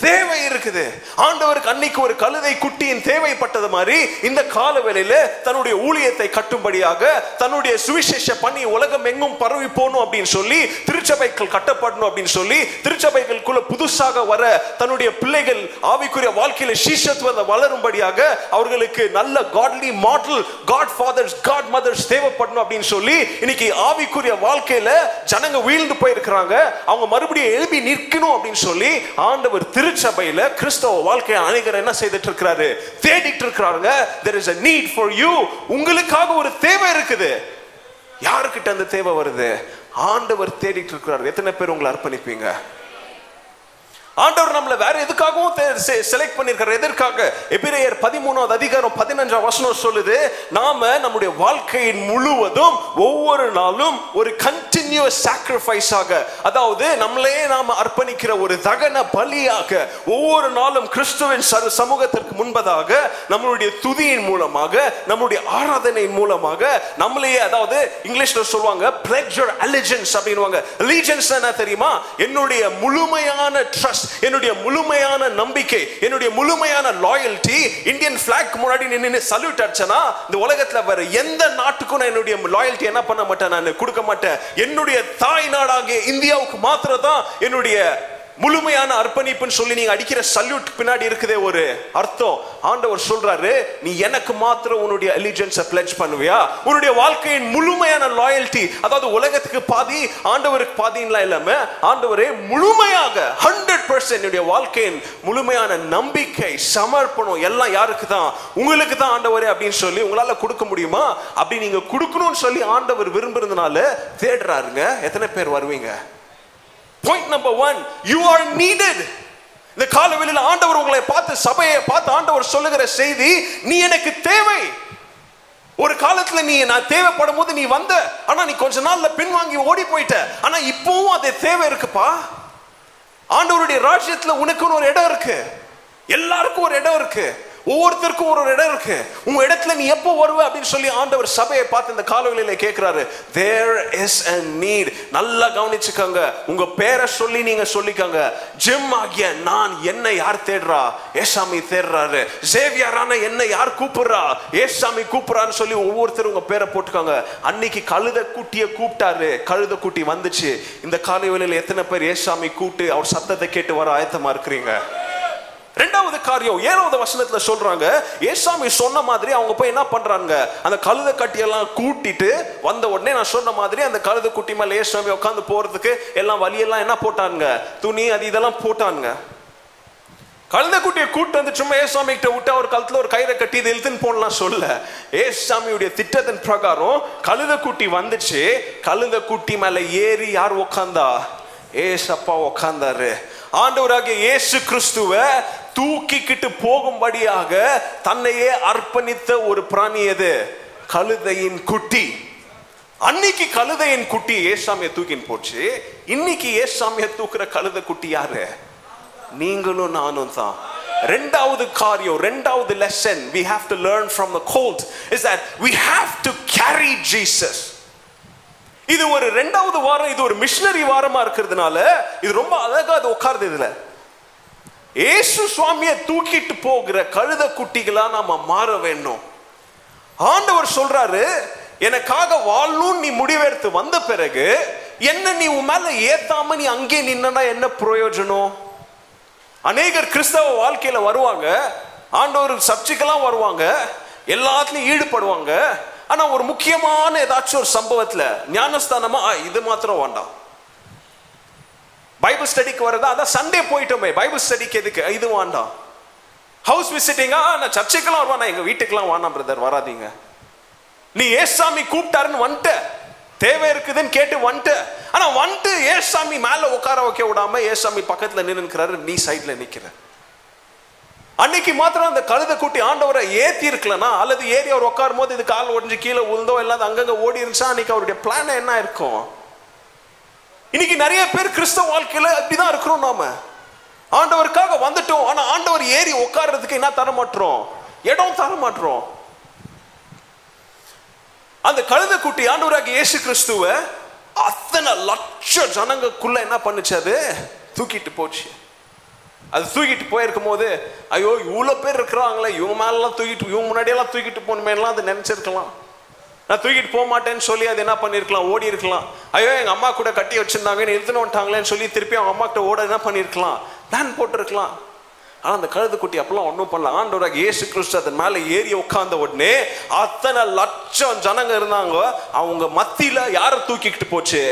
தேவை இருக்குது. ஆண்டவருக்கு அன்னைக்கு ஒரு கழுதை குட்டியின் தேவைப்பட்டது மாதிரி இந்த காலவேளையில தன்னுடைய ஊழியத்தை கட்டும்படியாக, தன்னுடைய சுவிசேஷ பண்ணி உலகம் எங்கும் பரவி போகணும் அப்படின்னு சொல்லி, திருச்சபைகள் கட்டப்படணும் அப்படின்னு சொல்லி, திருச்சபைகளுக்குள்ள புதுசாக வர தன்னுடைய பிள்ளைகள் ஆவிக்குரிய வாழ்க்கையில சீஷத்துவம் வளரும்படியாக அவர்களுக்கு நல்ல godly model, godfathers, godmothers தேவைப்படணும் அப்படின்னு சொல்லி இன்னைக்கு ஆவிக்குரிய வாழ்க்கையில ஜனங்க வீழ்ந்து போயிருக்கிறாங்க. அவங்க மறுபடியும் எழுப்பி நிற்கணும் அப்படின்னு சொல்லி ஆண்டவர் திருச்சபையில கிறிஸ்தவ வாழ்க்கையை அநேகர் என்ன செய்துட்டு இருக்கிறாரு? தேடிட்டு இருக்கிறாங்க. There is a need for you. உங்களுக்காக ஒரு தேவை இருக்குது. யாருக்கிட்ட அந்த தேவை வருது? ஆண்டவர் தேடிட்டு இருக்கிறார். எத்தனை பேர் உங்களை அர்ப்பணிப்பீங்க? ஆண்டவர் நம்மள வேற எதுக்காகவும் செலக்ட் பண்ணிருக்காரு. எதற்காக? எபிரேயர் 13வது அதிகாரம் 15வது வசனம் சொல்லுது, நாம நம்முடைய வாழ்க்கையின் முழுவதும் ஒவ்வொரு நாளும் ஒரு கண்டினியூஸ் சாக்ரிஃபைஸ் ஆக, அதாவது நம்மளே நாம அர்ப்பணிக்கிற ஒரு தகன பலியாக ஒவ்வொரு நாளும் கிறிஸ்துவின் சமூகத்திற்கு முன்பதாக நம்மளுடைய துதியின் மூலமாக, நம்முடைய ஆராதனையின் மூலமாக நம்மளையே, அதாவது இங்கிலீஷ்ல சொல்லுவாங்க pledge your allegiance அப்படின்னுவாங்க. allegiance என்ன தெரியுமா? என்னுடைய முழுமையான ட்ரஸ்ட், என்னுடைய முழுமையான நம்பிக்கை, என்னுடைய முழுமையான லாயல்டி. இந்தியன் பிளாக் முன்னாடி நின்னு சல்யூட் அடிச்சனா இந்த உலகத்துல வேற எந்த நாட்டுக்கும் நான் என்னுடைய லாயல்டி என்ன பண்ண மாட்டேன், நான் கொடுக்க மாட்டேன். என்னுடைய தாய் நாடாகிய இந்தியாவுக்கு மாத்திரம் தான் என்னுடைய முழுமையான அர்ப்பணிப்புன்னு சொல்லி நீங்க அடிக்கிற சல்யூட் பின்னாடி இருக்குதே ஒரு அர்த்தம். ஆண்டவர் சொல்றாரு, நீ எனக்கு மாத்திரம் உன்னுடைய அலிஜென்ஸை பிளட்ஜ் பண்ணுவியா? உன்னுடைய வாழ்க்கையின் முழுமையான லாயல்டி, அதாவது உலகத்துக்கு பாதி ஆண்டவருக்கு பாதின்லாம் இல்லாம, ஆண்டவரே முழுமையாக 100% என்னுடைய வாழ்க்கையின் முழுமையான நம்பிக்கை சமர்ப்பணம் எல்லாம் யாருக்கு தான்? உங்களுக்கு தான் ஆண்டவரே அப்படின்னு சொல்லி உங்களால கொடுக்க முடியுமா? அப்படி நீங்க கொடுக்கணும்னு சொல்லி ஆண்டவர் விரும்புறதுனால தேடுறாருங்க. எத்தனை பேர் வருவீங்க? Point number 1, you are needed. இந்த காலவெளியில ஆண்டவர் உங்களை பார்த்து, சபையை பார்த்து ஆண்டவர் சொல்லுகிற செய்தி, நீ எனக்கு தேவை. ஒரு காலத்துல நீ நான் தேவைப்படும் போது நீ வந்த, ஆனா நீ கொஞ்ச நாள்ல பின்வாங்கி ஓடி போயிட்ட. ஆனா இப்பவும் அதே தேவை இருக்குப்பா. ஆண்டவருடைய ராஜ்யத்துல உனக்குன்னு ஒரு இடம் இருக்கு, எல்லாருக்கும் ஒரு இடம் இருக்கு, ஒவ்வொருத்தருக்கும் ஒரு இடம் இருக்கு. உங்க இடத்துல நீ எப்போ வருவ அப்படின்னு சொல்லி ஆண்டவர் சபையை பார்த்து இந்த காலவெளியில கேட்கிறாரு. There is a need. நல்லா கவனிச்சுக்கோங்க. உங்க பேரை சொல்லி நீங்க சொல்லிக்கோங்க. ஜிம் ஆகிய நான், என்ன யார் தேடுறா? ஏசாமி தேடுறாரு. சேவியரான என்ன யார் கூப்பிடுறா? ஏசாமி கூப்பிடுறான்னு சொல்லி ஒவ்வொருத்தரும் உங்க பேரை போட்டுக்கோங்க. அன்னைக்கு கழுத குட்டியை கூப்பிட்டாரு, கழுத குட்டி வந்துச்சு. இந்த காலவெளியில எத்தனை பேர் ஏசாமி கூப்பிட்டு அவர் சத்தத்தை கேட்டு வர ஆயத்தமா இருக்கிறீங்க? ரெண்டாவது காரியம் 7வது வசனத்துல சொல்றாங்க, ஏசாமி சொன்ன மாதிரி அவங்க போய் என்ன பண்றாங்க, அந்த கழுத கட்டியெல்லாம் கூட்டிட்டு வந்த உடனே நான் சொன்ன மாதிரி அந்த கழுத குட்டி மேல ஏசாமி உட்காந்து போறதுக்கு எல்லாம் வழியெல்லாம் என்ன போட்டாங்க, துணி அது இதெல்லாம் போட்டாங்க. கழுத குட்டியை கூட்டு வந்து சும்மா ஏசாமி கிட்ட விட்டு அவர் கழுத்துல ஒரு கயிறை கட்டி இது இழுத்துன்னு போடலாம் சொல்ல. ஏசாமியுடைய திட்டத்தின் பிரகாரம் கழுத குட்டி வந்துச்சு. கழுத குட்டி மேல ஏறி யார் உட்காந்தா? ஏசப்பா உட்கார்ந்தாரு. ஆண்டவராகிய இயேசு கிறிஸ்துவை தூக்கிக்கிட்டு போகும்படியாக தன்னையே அர்ப்பணித்த ஒரு பிராணி எது? கழுதையின் குட்டி. அன்னைக்கு கழுதையின் குட்டி ஏசாமியை தூக்கின்னு போச்சு. இன்னைக்கு ஏசாமியை தூக்குற கழுதை குட்டி யாரு? நீங்களும் நானும் தான். ரெண்டாவது காரியம், ரெண்டாவது lesson we have to learn from the colt is that we have to carry Jesus. இது ஒரு ரெண்டாவது வாரம், இது ஒரு மிஷனரி வாரமா இருக்கிறதுனால இது ரொம்ப அழகா அது உட்கார்ந்து. இதுல இயேசு சுவாமியை தூக்கிட்டு போகிற கழுத குட்டிகளா நாம மாற வேண்டும். ஆண்டவர் சொல்றாரு, எனக்காக வாழணும் நீ முடிவெடுத்து வந்த பிறகு என்ன நீ உன் மேல ஏத்தாம நீ அங்கே நின்னா என்ன பிரயோஜனம்? அநேகர் கிறிஸ்தவ வாழ்க்கையில வருவாங்க, ஆண்டவர் சர்ச்சுக்கெல்லாம் வருவாங்க, எல்லாத்துலயும் ஈடுபடுவாங்க. ஆனா ஒரு முக்கியமான ஏதாச்சும் ஒரு சம்பவத்துல ஞானஸ்தானமா இது மாத்திரம் வேண்டாம். பைபிள் ஸ்டடிக்கு வரதா, அதான் சண்டே போயிட்டோமே, பைபிள் ஸ்டடிக்கு எதுக்கு இது வேண்டாம். ஹவுஸ் விசிட்டிங்கா, நான் சர்ச்சுக்கெல்லாம் வருவான், எங்க வீட்டுக்கெல்லாம் வானா பிரதர் வராதீங்க. நீ ஏசாமி கூப்பிட்டாருன்னு வந்துட்ட, தேவை இருக்குதுன்னு கேட்டு வந்துட்ட. ஆனா வந்துட்டு ஏசாமி மேல உட்கார வைக்க விடாம ஏசாமி பக்கத்துல நின்னுக்கிறாரு, நீ சைட்ல நிக்கிற. அன்னைக்கு மாத்திரம் அந்த கழுத கூட்டி ஆண்டவரை ஏத்தி இருக்கலனா, அல்லது ஏறி அவர் உட்காரும் போது இது கால் உடஞ்சு கீழே உழுந்தோ இல்லாத அங்கங்க ஓடி இருந்துச்சா, அன்னைக்கு அவருடைய பிளான் என்ன இருக்கும்? இன்னைக்கு நிறைய பேர் கிறிஸ்தவ வாழ்க்கையில அப்படிதான் இருக்கிறோம். நாம ஆண்டவருக்காக வந்துட்டோம், ஆனா ஆண்டவர் ஏறி உட்கார்றதுக்கு என்ன தர மாட்டோம்? இடம் தர மாட்டோம். அந்த கழுத குட்டி ஆண்டவராகிய இயேசு கிறிஸ்துவை அத்தனை லட்சம் ஜனங்களுக்குள்ள என்ன பண்ணுச்சு? அது தூக்கிட்டு போச்சு. அது தூக்கிட்டு போயிருக்கும் போது, ஐயோ இவ்வளவு பேர் இருக்கிறாங்களே, இவங்க மேலாம் தூக்கிட்டு, இவங்க முன்னாடியெல்லாம் தூக்கிட்டு போகணுமேலாம் அது நினைச்சிருக்கலாம். நான் தூக்கிட்டு போக மாட்டேன்னு சொல்லி அது என்ன பண்ணிருக்கலாம்? ஓடி இருக்கலாம். ஐயோ எங்க அம்மா கூட கட்டி வச்சிருந்தாங்க, இழுத்துன்னு வந்துட்டாங்களேன்னு சொல்லி திருப்பி அவங்க அம்மா கிட்ட ஓட என்ன பண்ணிருக்கலாம்? பிளான் போட்டிருக்கலாம். ஆனா அந்த கழுது குட்டி அப்பெல்லாம் ஒன்றும் பண்ணல. ஆண்டவராகிய இயேசு கிறிஸ்து அதன் மேல ஏறி உட்கார்ந்த உடனே அத்தனை லட்சம் ஜனங்க இருந்தாங்க, அவங்க மத்தியில யாரை தூக்கிக்கிட்டு போச்சு?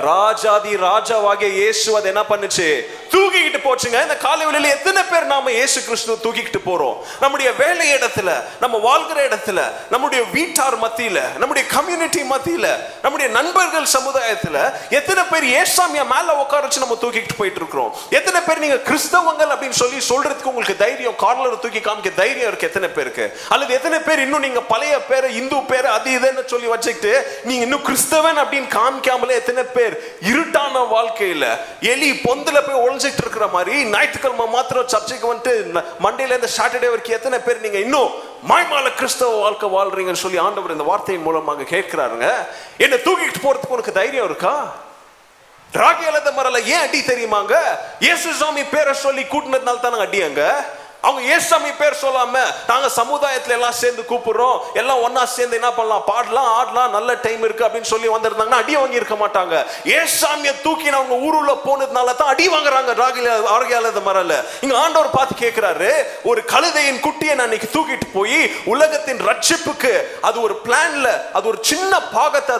ராஜாதி ராஜாவாகிய இயேசு அதை என்ன பண்ணுச்சு? தூக்கிக்கிட்டு போச்சுங்க. இந்த காலைவெளியில எத்தனை பேர் நாம இயேசு கிறிஸ்துவை தூக்கிக்கிட்டு போறோம்? நம்முடைய வேலை இடத்துல, நம்ம வாழ்கிற இடத்துல, நம்முடைய வீட்டார் மத்தியில, நம்முடைய கம்யூனிட்டி மத்தியில, நம்முடைய நண்பர்கள் சமுதாயத்துல எத்தனை பேர் ஏசாமியா மேல உட்கார வச்சு நம்ம தூக்கிட்டு போயிட்டு இருக்கிறோம்? எத்தனை பேர் நீங்க கிறிஸ்தவங்கள் அப்படின்னு சொல்லி சொல்றதுக்கு உங்களுக்கு தைரியம், கார்லர் தூக்கி காமிக்க தைரியம் இருக்கு எத்தனை பேருக்கு? அல்லது எத்தனை பேர் இன்னும் நீங்க பழைய பேரை, இந்து பேரை அது இதுன்னு சொல்லி வச்சுக்கிட்டு நீங்க இன்னும் கிறிஸ்தவன் அப்படின்னு காமிக்காமலே எத்தனை பேர் இருட்டான வாழ்க்கையில எலி பொந்துல போய் ஒளிஞ்சிட்டு இருக்கிற மாதிரி ஞாயிற்றுக்கிழமை மாத்திரம் சர்ச்சைக்கு வந்துட்டு மண்டேல இருந்து சாட்டர்டே வரைக்கும் எத்தனை பேர் நீங்க இன்னும் மாய்மால கிறிஸ்தவ வாழ்க்கை வாழ்றீங்கன்னு சொல்லி ஆண்டவர் இந்த வார்த்தையின் மூலமாக கேட்கிறாருங்க. என்ன தூக்கிட்டு போறதுக்கு உனக்கு தைரியம் இருக்கா? ராகி எழுத மரல ஏன் அடி தெரியுமாங்க? இயேசு சாமி பேரை சொல்லி கூட்டினதுனால தானே அடியாங்க. அவங்க ஏசாமி பேர் சொல்லாம நாங்க சமுதாயத்துல எல்லாம் சேர்ந்து கூப்பிடுறோம், எல்லாம் ஒன்னா சேர்ந்து என்ன பண்ணலாம், பாடலாம், ஆடலாம், நல்ல டைம் இருக்கு அப்படின்னு சொல்லி வந்திருந்தாங்கன்னா அடி வாங்கி இருக்க மாட்டாங்க. ஏசாமியை தூக்கி அவங்க ஊருல போனதுனால தான் அடி வாங்குறாங்க. ஆரோக்கியால மரல இங்க ஆண்டவர் பார்த்து கேட்கிறாரு, ஒரு கழுதையின் குட்டியை நான் இன்னைக்கு தூக்கிட்டு போய் உலகத்தின் ரட்சிப்புக்கு அது ஒரு பிளான்ல அது ஒரு சின்ன பாகத்தை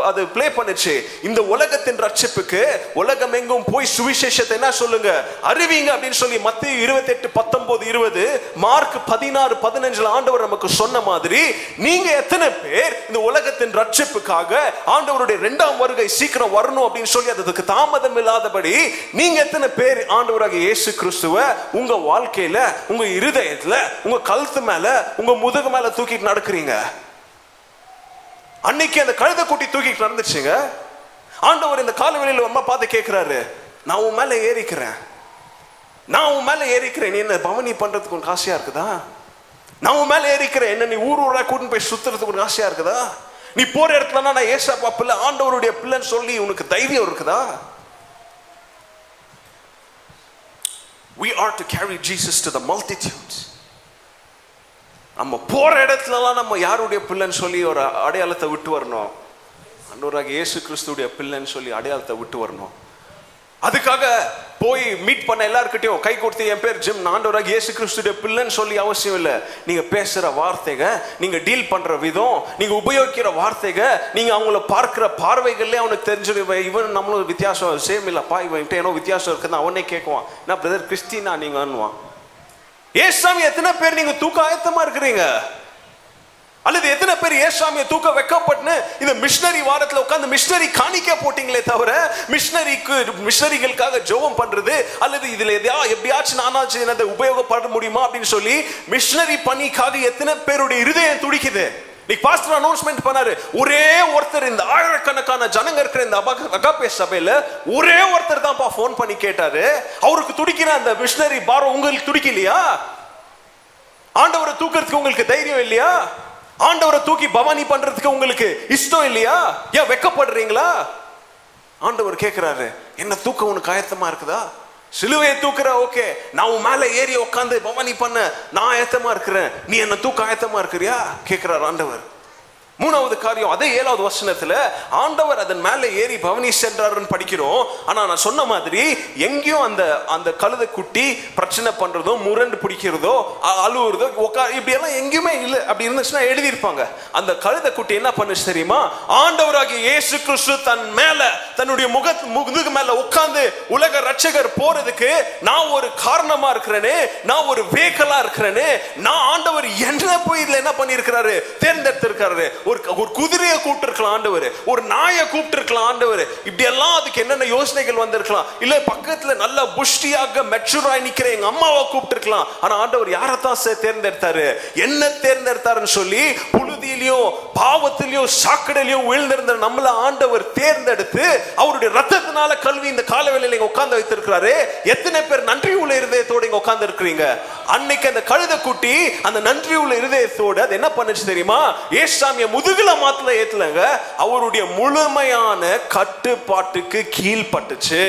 அது ப்ளே பண்ணுச்சு. இந்த உலகத்தின் ரட்சிப்புக்கு உலகம் எங்கும் போய் சுவிசேஷத்தை என்ன சொல்லுங்க, அறிவிங்க அப்படின்னு சொல்லி மத்தேயு 28:19 20 மார்க் 16:15 ஆண்டவர் நமக்கு சொன்ன மாதிரி, நீங்க எத்தனை பேர் இந்த உலகத்தின் ரட்சிப்புக்காக ஆண்டவருடைய இரண்டாம் வருகை சீக்கிரம் வரணும் அப்படின்னு சொல்லி அதுக்கு தாமதம் இல்லாதபடி நீங்க எத்தனை பேர் ஆண்டவராகிய இயேசு கிறிஸ்துவை உங்க வாழ்க்கையில, உங்க இருதயத்துல, உங்க கழுத்து மேல, உங்க முதுகு மேல தூக்கிட்டு நடக்கிறீங்க? அன்னைக்கு அந்த கழுதை குட்டி தூக்கிட்டு நடந்துச்சுங்க. ஆண்டவர் இந்த காலவெளியில அம்மா பார்த்து கேட்கிறாரு, நான் உன் மேல ஏறிக்கிறேன், நான் உன் மேல ஏறிக்கிறேன், நீ என்ன பவனி பண்றதுக்கு உனக்கு ஆசையா இருக்குதா? நான் உன் மேல ஏறிக்கிறேன், என்ன நீ ஊர் ஊரா கூட்டின்னு போய் சுத்துறதுக்கு உனக்கு ஆசையா இருக்குதா? நீ போற இடத்துல நான் ஏசாப்பா பிள்ளை, ஆண்டவருடைய பிள்ளைன்னு சொல்லி உனக்கு தைரியம் இருக்குதா? We are to carry Jesus to the multitudes. நம்ம போற இடத்துலலாம் நம்ம யாருடைய பிள்ளைன்னு சொல்லி ஒரு அடையாளத்தை விட்டு வரணும். ஆண்டவராகிய இயேசு கிறிஸ்துடைய பிள்ளைன்னு சொல்லி அடையாளத்தை விட்டு வரணும். அதுக்காக போய் மீட் பண்ண எல்லாருக்கிட்டையும் கை கொடுத்து என் பேர் ஜிம், ஆண்டவராகிய இயேசு கிறிஸ்துடைய பிள்ளைன்னு சொல்லி அவசியம் இல்லை. நீங்க பேசுற வார்த்தைங்க, நீங்க டீல் பண்ற விதம், நீங்க உபயோகிக்கிற வார்த்தைங்க, நீங்க அவங்கள பார்க்கிற பார்வைகள்லேயே அவனுக்கு தெரிஞ்சிடும், இவன் நம்மளும் வித்தியாசம் சேம் இல்லப்பா, இவன் ஏனோ வித்தியாசம் இருக்குன்னு அவனே கேட்குவான். என்ன பிரதர் கிறிஸ்டினா நீங்க அண்ணுவான். ஏசாமி எத்தனை பேர் நீங்க தூக்க ஆயத்தமா இருக்கிறீங்க? அல்லது எத்தனை பேர் ஏசாமியை தூக்க வைக்கப்பட்டு இந்த மிஷனரி வாரத்தில் உட்கார்ந்து மிஷனரி காணிக்க போட்டீங்களே தவிர மிஷனரிகளுக்காக ஜெபம் பண்றது அல்லது இதுல எப்படியாச்சும் நானாச்சும் என்னதை உபயோகப்பட முடியுமா அப்படின்னு சொல்லி மிஷனரி பணிக்காக எத்தனை பேருடைய இருதயம் துடிக்குது? இன்னைக்கு பாஸ்டர் அனௌன்ஸ்மெண்ட் பண்ணாரு, ஒரே ஒருத்தர் இந்த ஆயிரக்கணக்கான ஜனங்க இருக்கிற இந்த அகாப்பே சபையில ஒரே ஒருத்தர் தான்ப்பா போன் பண்ணி கேட்டாரு. அவருக்கு துடிக்கிற அந்த மிஷனரி பாரம் உங்களுக்கு துடிக்கலையா? ஆண்டவரை தூக்கிறதுக்கு உங்களுக்கு தைரியம் இல்லையா? ஆண்டவரை தூக்கி பவானி பண்றதுக்கு உங்களுக்கு இஷ்டம் இல்லையா? ஏன் வெக்கப்படுறீங்களா? ஆண்டவர் கேட்கிறாரு, என்ன தூக்க உனக்கு ஆயத்தமா இருக்குதா? சிலுவையை தூக்குற, ஓகே, நான் உன் மேல ஏறி உட்காந்து பவானி பண்ண நான் ஆயத்தமா இருக்கிறேன், நீ என்ன தூக்க ஆயத்தமா இருக்கிறியா கேட்கிறார் ஆண்டவர். மூணாவது காரியம், அதே 7வது வசனத்துல ஆண்டவர் அதன் மேல ஏறி பவனி சென்றாருன்னு படிக்கிறோம். ஆனா நான் சொன்ன மாதிரி எங்கேயும் அந்த கழுதை குட்டி பிரச்சனை பண்றதோ, முரண்டு பிடிக்கிறதோ, அழுவுறதோ, இப்படி எல்லாம் எங்கேயுமே இல்லை. அப்படி இருந்துச்சுன்னா எழுதியிருப்பாங்க. அந்த கழுதை குட்டி என்ன பண்ணுச்சு தெரியுமா? ஆண்டவராகிய இயேசு கிறிஸ்து தன் மேல தன்னுடைய முதுகு மேல உட்கார்ந்து உலக ரட்சகர் போறதுக்கு நான் ஒரு காரணமா இருக்கிறேனே, நான் ஒரு வேகலா இருக்கிறேனே, நான் ஆண்டவர் என்ன போய் இதுல என்ன பண்ணிருக்கிறாரு, தேர்ந்தெடுத்திருக்காரு. ஒரு குதிரையை கூப்பிட்டு இருக்கலாம் ஆண்டவர், ஒரு நாயை கூப்பிட்டு இருக்கலாம் ஆண்டவர். இப்படி எல்லாம் அதுக்கு என்னென்ன யோசனைகள் வந்திருக்கலாம். இல்ல பக்கத்துல நல்ல புஷ்டியாக மெச்சூராய் நிக்கிற எங்க அம்மாவை கூப்பிட்டு இருக்கலாம். ஆனா ஆண்டவர் யாரைத்தான் தேர்ந்தெடுத்தாரு? என்ன தேர்ந்தெடுத்தாருன்னு சொல்லி புழுதியிலையும் பாவத்திலையும் சாக்கடையிலையும் விழுந்திருந்த நம்மள ஆண்டவர் தேர்ந்தெடுத்து அவருடைய ரத்தத்தினால கல்வி இந்த காலவேளையில உட்கார்ந்து வைத்திருக்கிறாரு. எத்தனை பேர் நன்றி உள்ள இருதயத்தோட இங்க உட்கார்ந்து இருக்கிறீங்க? அன்னைக்கு அந்த கழுதை குட்டி அந்த நன்றி உள்ள இருதயத்தோட அது என்ன பண்ணுச்சு தெரியுமா? ஏசாமிய முதுகுல மாத்தல ஏத்தலங்க, அவருடைய முழுமையான கட்டுப்பாட்டுக்கு கீழ்ப்பட்டுச்சு.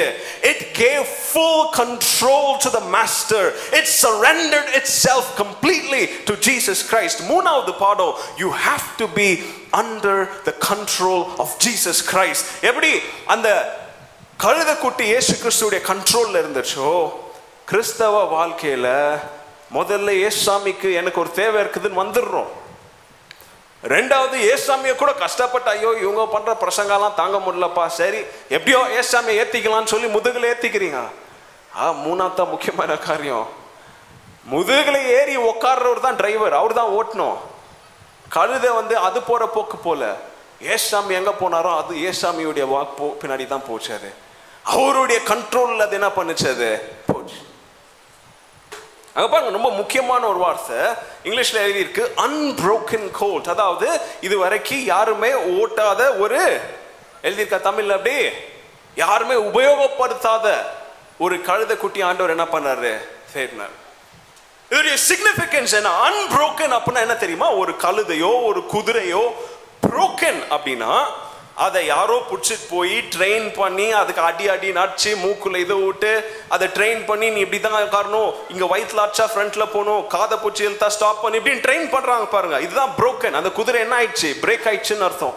It gave full control to the master. It surrendered itself completely to Jesus Christ. மூணாவது பாடம், you have to be under the control of Jesus Christ. எப்படி அந்த கழுதை குட்டி இயேசு கிறிஸ்துவுடைய கண்ட்ரோல்ல இருந்துச்சோ, கிறிஸ்தவ வாழ்க்கையில முதல்ல ஏசாமிக்கு எனக்கு ஒரு தேவை இருக்குதுன்னு வந்துடுறோம். ரெண்டாவது ஏசாமியை கூட கஷ்டப்பட்ட, ஐயோ இவங்க பண்ற பிரசங்கெல்லாம் தாங்க முடியலப்பா, சரி எப்படியோ ஏசாமியை ஏத்திக்கலாம்னு சொல்லி முதுகுல ஏத்திக்கிறீங்க. மூணாவது முக்கியமான காரியம், முதுகுல ஏறி உட்கார்றவர் தான் டிரைவர், அவர் தான் ஓட்டணும். கழுதை அது போற போக்கு போல. ஏசாமி எங்க போனாரோ அது ஏசாமியுடைய பின்னாடி தான் போச்சாரு. அவருடைய கண்ட்ரோல்ல அது என்ன பண்ணுச்சு, போச்சு. அங்க பாருங்க, ரொம்ப முக்கியமான ஒரு வார்த்தை இங்கிலீஷ்ல எழுதி இருக்கு, அன்புரோக்கன் கோல்ட். அதாவது இது வரைக்கும் யாருமே ஓட்டாத ஒரு, எழுதியிருக்க தமிழ்ல அப்படி, யாருமே உபயோகப்படுத்தாத ஒரு கழுதை குட்டி ஆண்டவர் என்ன பண்ணாரு, தேடினார். இதோடைய சிக்னிபிகன்ஸ் என்ன? அன்புரோக்கன் அப்படின்னா என்ன தெரியுமா? ஒரு கழுதையோ ஒரு குதிரையோ புரோக்கன் அப்படின்னா அதை யாரோ பிடிச்சிட்டு போய் ட்ரெயின் பண்ணி அதுக்கு அடி அடி நடிச்சு மூக்குல இதை விட்டு அதை ட்ரெயின் பண்ணி நீ இப்படிதான் உட்காரணும், இங்க வயிற்றுல அடிச்சா ஃப்ரண்ட்ல போகணும், காதை பூச்சி இழுத்தா ஸ்டாப் பண்ணி இப்படின்னு ட்ரெயின் பண்றாங்க பாருங்க. இதுதான் புரோக்கன். அந்த குதிரை என்ன ஆயிடுச்சு? பிரேக் ஆயிடுச்சுன்னு அர்த்தம்.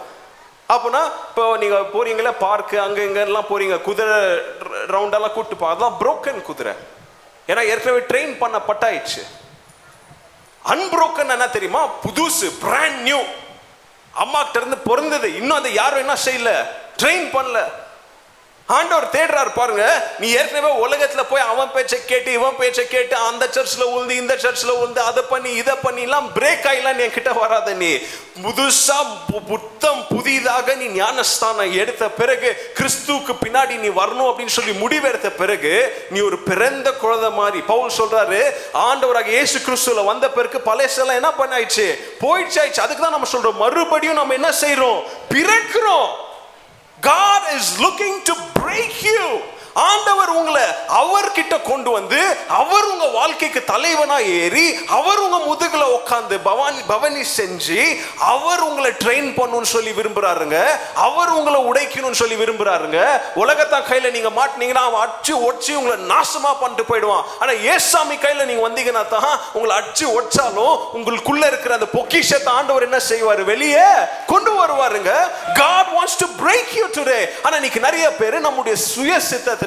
அப்போனா இப்போ நீங்க போறீங்களா பார்க்கு அங்க இங்க எல்லாம் போறீங்க, குதிரை ரவுண்டெல்லாம் கூட்டு போ, அதுதான் புரோக்கன் குதிரை. ஏன்னா ஏற்கனவே ட்ரெயின் பண்ண பட்டாயிடுச்சு. அன்புரோக்கன் என்ன தெரியுமா? புதுசு, பிராண்ட் நியூ. அம்மா கிட்ட இருந்து பிறந்தது, இன்னும் அதை யாரும் என்ன செய்யல, ட்ரெயின் பண்ணல. ஆண்டவர் தேடுறாரு பாருங்க. நீ ஏற்கனவே உலகத்துல போய் அவன் பேச்சை கேட்டு இவன் பேச்சை கேட்டு அந்த சர்ச்ல உழுந்து இந்த சர்ச்ல உழுந்து அதை பண்ணி இதை பண்ணி எல்லாம் பிரேக் ஆயிலாம் என் கிட்ட வராத. நீ புதுசா புத்தம் புதிதாக நீ ஞானஸ்தானம் எடுத்த பிறகு கிறிஸ்துவுக்கு பின்னாடி நீ வரணும் அப்படின்னு சொல்லி முடிவெடுத்த பிறகு நீ ஒரு பிறந்த குழந்தை மாதிரி. பவுல் சொல்றாரு, ஆண்டவராக இயேசு கிறிஸ்துல வந்த பிறகு பழையசெல்லாம் என்ன பண்ணாயிடுச்சு, போயிடுச்சு. அதுக்கு தான் நம்ம சொல்றோம், மறுபடியும் நம்ம என்ன செய்யறோம், பிறக்கிறோம். God is looking to break you. ஆண்டவர் உங்களை அவர்கிட்ட கொண்டு வந்து அவர் உங்க வாழ்க்கைக்கு தலைவனா ஏறி அவர் உங்க முதுகுல உட்கார்ந்து பவனி செஞ்சு அவர் உங்களை ட்ரெயின் பண்ணணும்னு சொல்லி விரும்புறாருங்க. அவர் உங்களை உடைக்கணும்னு சொல்லி விரும்புறாருங்க. உலகத்தா கையில நீங்க மாட்டினீங்கன்னா அவன் அடிச்சு ஒடிச்சு உங்களை நாசமா பண்ணிட்டு போயிடுவான். ஆனா ஏசாமி கையில நீங்க வந்தீங்கன்னா தான் உங்களை அடிச்சு ஒடிச்சாலும் உங்களுக்குள்ள இருக்கிற அந்த பொக்கிஷத்தை ஆண்டவர் என்ன செய்வாரு, வெளியே கொண்டு வருவாருங்க. God wants to break you today. ஆனா இன்னைக்கு நிறைய பேர் நம்முடைய சுய சித்தத்தினால,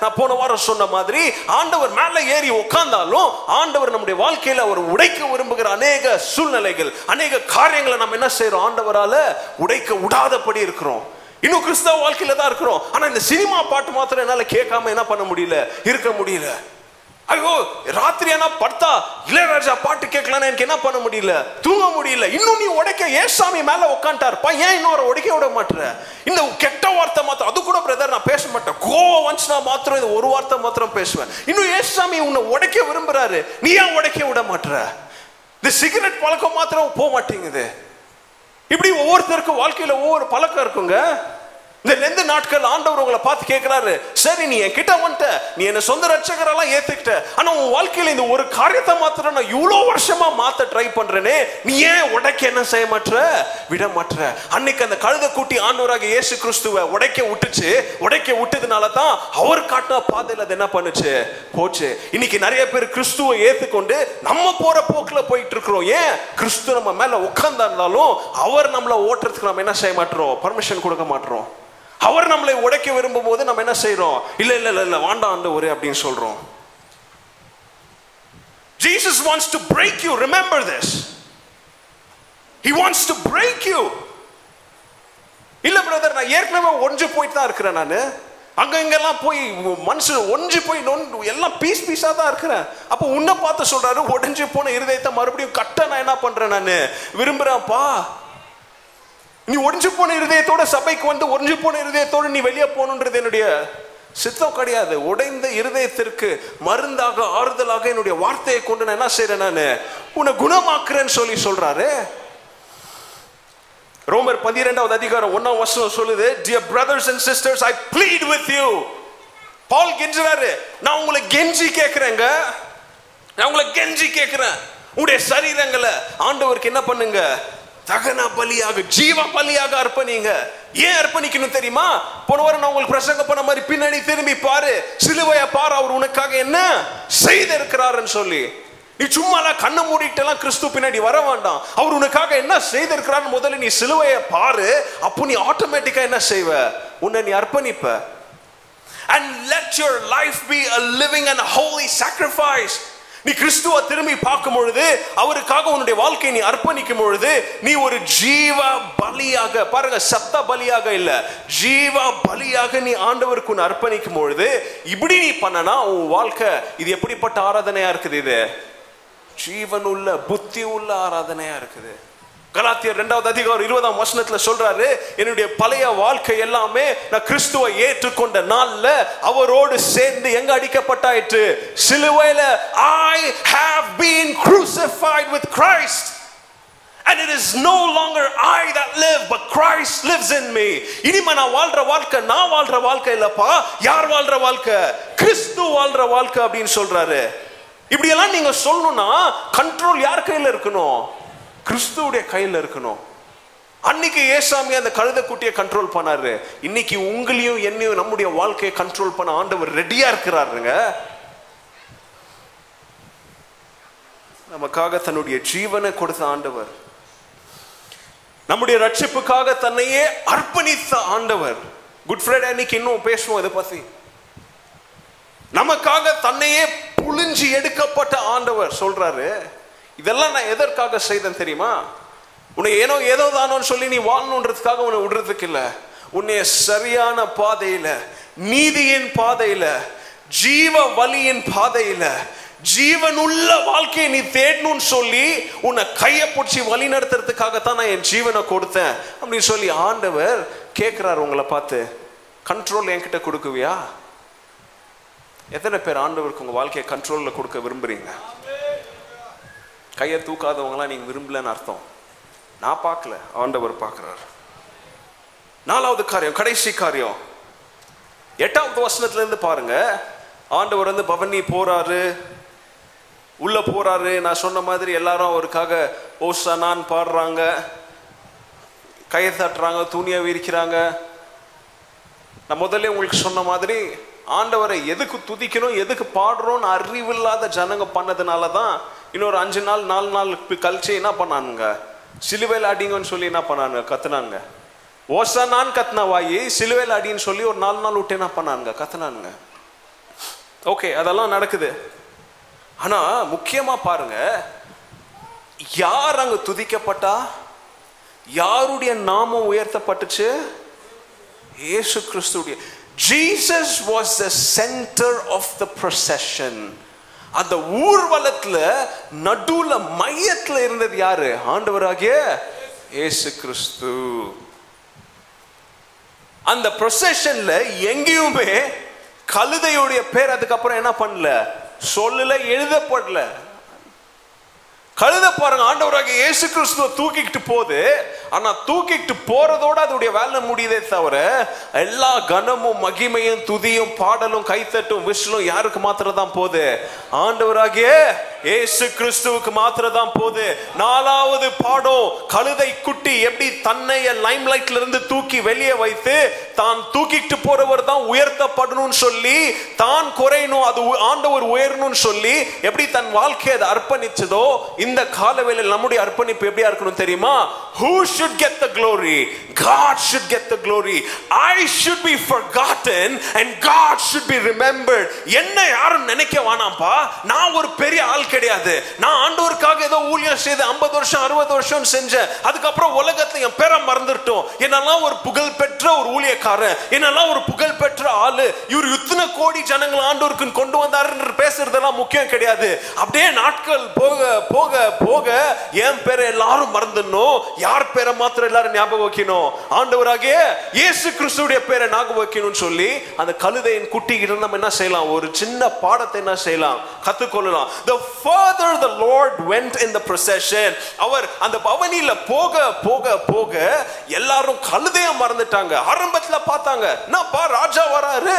நான் போன வாரம் சொன்ன மாதிரி, ஆண்டவர் மேல ஏறி உட்கார்ந்தாலும் ஆண்டவர் நம்முடைய வாழ்க்கையில அவர் உடைக்க விரும்புகிற அநேக சூழ்நிலைகள் அநேக காரியங்களை நம்ம என்ன செய்யறோம், ஆண்டவரால உடைக்க விடாதபடி இருக்கிறோம். இன்னும் கிறிஸ்தவ வாழ்க்கையில தான் இருக்கிறோம். ஆனா இந்த சினிமா பாட்டு மாத்திரம் என்னால கேட்காம என்ன பண்ண முடியல, இருக்க முடியல. ஐயோ ராத்திரி என்ன படுத்தா இளையராஜா பாட்டு கேட்கலான்னு எனக்கு என்ன பண்ண முடியல, தூங்க முடியல. இன்னும் நீ உடைக்க ஏசாமி மேல உட்காந்துட்டாருப்பா, ஏன் இன்னொரு உடைக்க விட மாட்டேற? இந்த கெட்ட வார்த்தை மாத்திரம், அது கூட பிரதர் நான் பேச மாட்டேன், கோவம் வந்துச்சுனா மாத்திரம் இது ஒரு வார்த்தை மாத்திரம் பேசுவேன். இன்னும் ஏசாமி உன்னை உடைக்க விரும்புறாரு, நீ ஏன் உடைக்க விட மாட்டேற? இந்த சிகரெட் பழக்கம் மாத்திரம் போக மாட்டேங்குது. இப்படி ஒவ்வொருத்தருக்கும் வாழ்க்கையில ஒவ்வொரு பழக்கம் இருக்குங்க. இந்த 2 நாட்கள் ஆண்டவர் உங்களை பார்த்து கேட்கிறாரு, சரி நீ என் கிட்ட வந்துட்ட, நீ என்ன சொந்த ரட்சகரெல்லாம் ஏத்துக்கிட்ட, ஆனா உன் வாழ்க்கையில இந்த ஒரு காரியத்தை மாத்திரம் நான் இவ்வளவு வருஷமா மாத்த ட்ரை பண்றேனே, நீ ஏன் உடைக்க என்ன செய்ய மாற்ற, விட மாற்ற? அன்னைக்கு அந்த கழுதை கூட்டி ஆண்டவராக இயேசு கிறிஸ்துவை உடைக்க விட்டுச்சு. உடைக்க விட்டதுனால தான் அவர் காட்டின பாதையில அது என்ன பண்ணுச்சு, போச்சு. இன்னைக்கு நிறைய பேர் கிறிஸ்துவை ஏத்துக்கொண்டு நம்ம போற போக்குல போயிட்டு இருக்கிறோம். ஏன்? கிறிஸ்து நம்ம மேல உட்கார்ந்தா இருந்தாலும் அவர் நம்மளை ஓட்டுறதுக்கு நம்ம என்ன செய்ய மாட்டோம், பர்மிஷன் கொடுக்க மாட்டோம். அவர் நம்மளை உடைக்க விரும்பும் போது நம்ம என்ன செய்யறோம், இல்ல இல்ல இல்ல வேண்டாம் ஆண்டவரே அப்படின்னு சொல்றோம். Jesus wants to break you. Remember this. He wants to break you. இல்ல பிரதர் நான் ஏற்கனவே ஒன்று போயிட்டு தான் இருக்கிறேன், நான் அங்க இங்கெல்லாம் போய் மனுஷன் ஒன்று போய் எல்லாம் பீஸ் பீஸா தான் இருக்கிறேன். அப்போ உன்னை பார்த்து சொல்றாரு, உடைஞ்சு போன இருதயத்தை மறுபடியும் கட்ட நான் என்ன பண்றேன், நான் விரும்புறேன்ப்பா. நீ ஒடிஞ்சு போன இருதயத்தோட சபைக்கு வந்து ஒடிஞ்சு போன இருதயத்தோடு நீ வெளியே போகணுன்றது என்னுடைய சித்தம் கிடையாது. உடைந்த இருதயத்திற்கு மருந்தாக ஆறுதலாக என்னுடைய வார்த்தையை கொண்டு நான் என்ன செய்யறேன், நான் உன்னை குணமாக்குறேன்னு சொல்லி சொல்றாரு. ரோமர் 12வது அதிகாரம் 1ஆம் வசனம் சொல்லுது, Dear brothers and sisters, I plead with you. Pavul கெஞ்சுறாரு, நான் உங்களை கெஞ்சி கேட்கிறேங்க, நான் உங்களை கெஞ்சி கேட்கிறேன், உங்களுடைய சரீரங்களை ஆண்டவருக்கு என்ன பண்ணுங்க, தகன பலியாக ஜீவ பலியாக அர்ப்பணிங்க. ஏன் அர்ப்பணிக்கணும் தெரியுமா? போன வாரம் நான் உங்களுக்கு பிரசங்கம் பண்ண மாதிரி பின்னாடி திரும்பி பாரு, சிலுவையை பாரு, அவர் உனக்காக என்ன செய்திருக்கிறாருன்னு சொல்லி. நீ சும்மாலாம் கண்ணை மூடிட்டெல்லாம் கிறிஸ்து பின்னாடி வர வேண்டாம். அவர் உனக்காக என்ன செய்திருக்கிறான்னு முதல்ல நீ சிலுவையை பாரு. அப்போ நீ ஆட்டோமேட்டிக்கா என்ன செய்வ, உன்னை நீ அர்ப்பணிப்ப. And let your life be a living and holy sacrifice. நீ கிறிஸ்துவை திரும்பி பார்க்கும் பொழுது, அவருக்காக உன்னுடைய வாழ்க்கையை நீ அர்ப்பணிக்கும் பொழுது, நீ ஒரு ஜீவ பலியாக, பாருங்க சத்த பலியாக இல்ல, ஜீவ பலியாக நீ ஆண்டவருக்கு உன்னை அர்ப்பணிக்கும் பொழுது, இப்படி நீ பண்ணனா உன் வாழ்க்கை இது எப்படிப்பட்ட ஆராதனையா இருக்குது, இது ஜீவனுள்ள புத்தி உள்ள ஆராதனையா இருக்குது. கலாத்தியர் 2வது அதிகாரம் 20ஆம் வசனத்துல சொல்றாரு, என்னுடைய பழைய வாழ்க்கை எல்லாமே நான் கிறிஸ்துவை ஏற்றுக்கொண்ட நாள்ல அவரோடு சேர்ந்து எங்க அடிக்கப்பட்டாயிற்று, சிலுவையில. I have been crucified with Christ and it is no longer I that live but Christ lives in me. இனிமே நான் வாழ்ற வாழ்க்கை நான் வாழ்ற வாழ்க்கை இல்லப்பா, யார் வாழ்ற வாழ்க்கை, கிறிஸ்து வாழ்ற வாழ்க்கை அப்படின்னு சொல்றாரு. இப்படி எல்லாம் நீங்க சொல்லணும்னா கண்ட்ரோல் யார் கையில இருக்கணும், கிறிஸ்துவுடைய கையில் இருக்கணும். அன்னைக்கு ஏசாமி அந்த கழுதை குட்டியை கண்ட்ரோல் பண்ணாரு. இன்னைக்கு உங்களையும் என்னையும் நம்முடைய வாழ்க்கையை கண்ட்ரோல் பண்ண ஆண்டவர் ரெடியா இருக்கிறாருங்க. நமக்காக தன்னுடைய ஜீவனை கொடுத்த ஆண்டவர், நம்முடைய ரட்சிப்புக்காக தன்னையே அர்ப்பணித்த ஆண்டவர். குட் ஃப்ரைடே அன்னைக்கு இன்னும் பேசுவோம் இதை பத்தி. நமக்காக தன்னையே புழிஞ்சு எடுக்கப்பட்ட ஆண்டவர் சொல்றாரு, இதெல்லாம் நான் எதற்காக செய்தேன் தெரியுமா? உன்னை ஏதோ தானோன்னு சொல்லி நீ வாழணுன்றதுக்காக உன்னை விடுறதுக்கு இல்ல, உன்னை சரியான பாதையில, நீதியின் பாதையில, ஜீவ வழியின் பாதையில, ஜீவனுள்ள வாழ்க்கையை நீ தேடணும்னு சொல்லி உன்னை கையை பிடிச்சி வழி நடத்துறதுக்காகத்தான் நான் என் ஜீவனை கொடுத்தேன் அப்படின்னு சொல்லி ஆண்டவர் கேட்கிறார் உங்களை பார்த்து. கண்ட்ரோல் என்கிட்ட கொடுக்குவியா? எத்தனை பேர் ஆண்டவருக்கு உங்க வாழ்க்கையை கண்ட்ரோல்ல கொடுக்க விரும்புறீங்க? கையை தூக்காதவங்களாம் நீங்க விரும்பலன்னு அர்த்தம். நான் பார்க்கல, ஆண்டவர் பார்க்கிறார். 4வது காரியம், கடைசி காரியம், 8வது வசனத்துல இருந்து பாருங்க. ஆண்டவர் வந்து பவனி போறாரு, உள்ள போறாரு. நான் சொன்ன மாதிரி எல்லாரும் அவருக்காக ஓசானான் பாடுறாங்க, கையை தட்டுறாங்க, துணியை விரிக்கிறாங்க. நான் முதல்ல உங்களுக்கு சொன்ன மாதிரி ஆண்டவரை எதுக்கு துதிக்கணும், எதுக்கு பாடுறோம்னு அறிவில்லாத ஜனங்க பண்ணதுனாலதான் இன்னொரு 5 நாள் 4 நாள் கழிச்சு என்ன பண்ணானுங்க, சிலுவையில் அடிங்கன்னு சொல்லி என்ன பண்ணானுங்க, கத்துனானுங்க. ஓசானான் கத்துனா வாயி, சிலுவையில் அடின்னு சொல்லி ஒரு 4 நாள் விட்டு என்ன பண்ணானுங்க, கத்துனானுங்க. ஓகே, அதெல்லாம் நடக்குது. ஆனா முக்கியமா பாருங்க, யார் அங்க துதிக்கப்பட்டா, யாருடைய நாமம் உயர்த்தப்பட்டுச்சு? இயேசு கிறிஸ்துடைய. Jesus was the center of the procession. அந்த ஊர்வலத்துல நடுவுல மையத்துல இருந்தது யாரு? ஆண்டவராகிய இயேசு கிறிஸ்து. அந்த ப்ரொசெஷன்ல எங்கேயுமே கழுதையுடைய பேர் அதுக்கப்புறம் என்ன பண்ணல, சொல்லல, எழுதப்படல. கழுதை பாருங்க, ஆண்டவராகிய இயேசு கிறிஸ்துவை தூக்கிக்கிட்டு போகுது. ஆனா தூக்கிட்டு போறதோட அதோடைய வேலை முடியுதே தவிர எல்லா கனமும் மகிமையும் துதியும் பாடலும் கைத்தட்டும் விசிலும் யாருக்கு மாத்திரம் தான் போகுது? ஆண்டவராகிய இயேசு கிறிஸ்துவுக்கு மாத்திரம் தான் போகுது. 4வது பாடம், கழுதை குட்டி எப்படி தன்னை லைம் லைட்ல இருந்து தூக்கி வெளியே வைத்து தான் தூக்கிட்டு போறவர் தான் உயர்த்தப்படணும்னு சொல்லி, தான் குறையணும் அது ஆண்டவர் உயரணும்னு சொல்லி எப்படி தன் வாழ்க்கையை அதை அர்ப்பணிச்சதோ, இந்த காலவேளையில் நம்முடைய அர்ப்பணிப்பு எப்படியா இருக்கணும் தெரியுமா? Who should get the glory? God should get the glory. I should be forgotten and God should be remembered. என்ன யாரும் நினைக்க வேணாம்பா, நான் ஒரு பெரிய ஆள் கிடையாது, நான் ஆண்டவருக்காக ஏதோ ஊழியம் செய்து 50 வருஷம் 60 வருஷம் செஞ்சேன், அதுக்கப்புறம் உலகத்துல என் பேரை மறந்துட்டோம், என்னெல்லாம் ஒரு புகழ் பெற்ற ஒரு ஊழியக்காரன், என்னெல்லாம் ஒரு புகழ் பெற்ற ஆளு, இவர் இத்தனை கோடி ஜனங்கள் ஆண்டவருக்கு கொண்டு வந்தாருன்னு பேசுறதெல்லாம் முக்கியம் கிடையாது. அப்படியே நாட்கள் போக போக போக என் பேரை எல்லாரும் மறந்துடணும், யார் பேரை மாத்திரம் எல்லாரும் ஞாபகம் வைக்கணும்? ஆண்டவராகிய இயேசு கிறிஸ்துவுடைய பேரை ஞாபகம் வைக்கணும்னு சொல்லி அந்த கழுதையின் குட்டிகிட்ட நம்ம என்ன செய்யலாம், ஒரு சின்ன பாடத்தை என்ன செய்யலாம், கத்துக்கொள்ளலாம். The further the Lord went in the procession, அவர் அந்த பவனில போக போக போக எல்லாரும் கழுதைய மறந்துட்டாங்க. ஆரம்பத்துல பார்த்தாங்க, என்னப்பா ராஜா வராரு,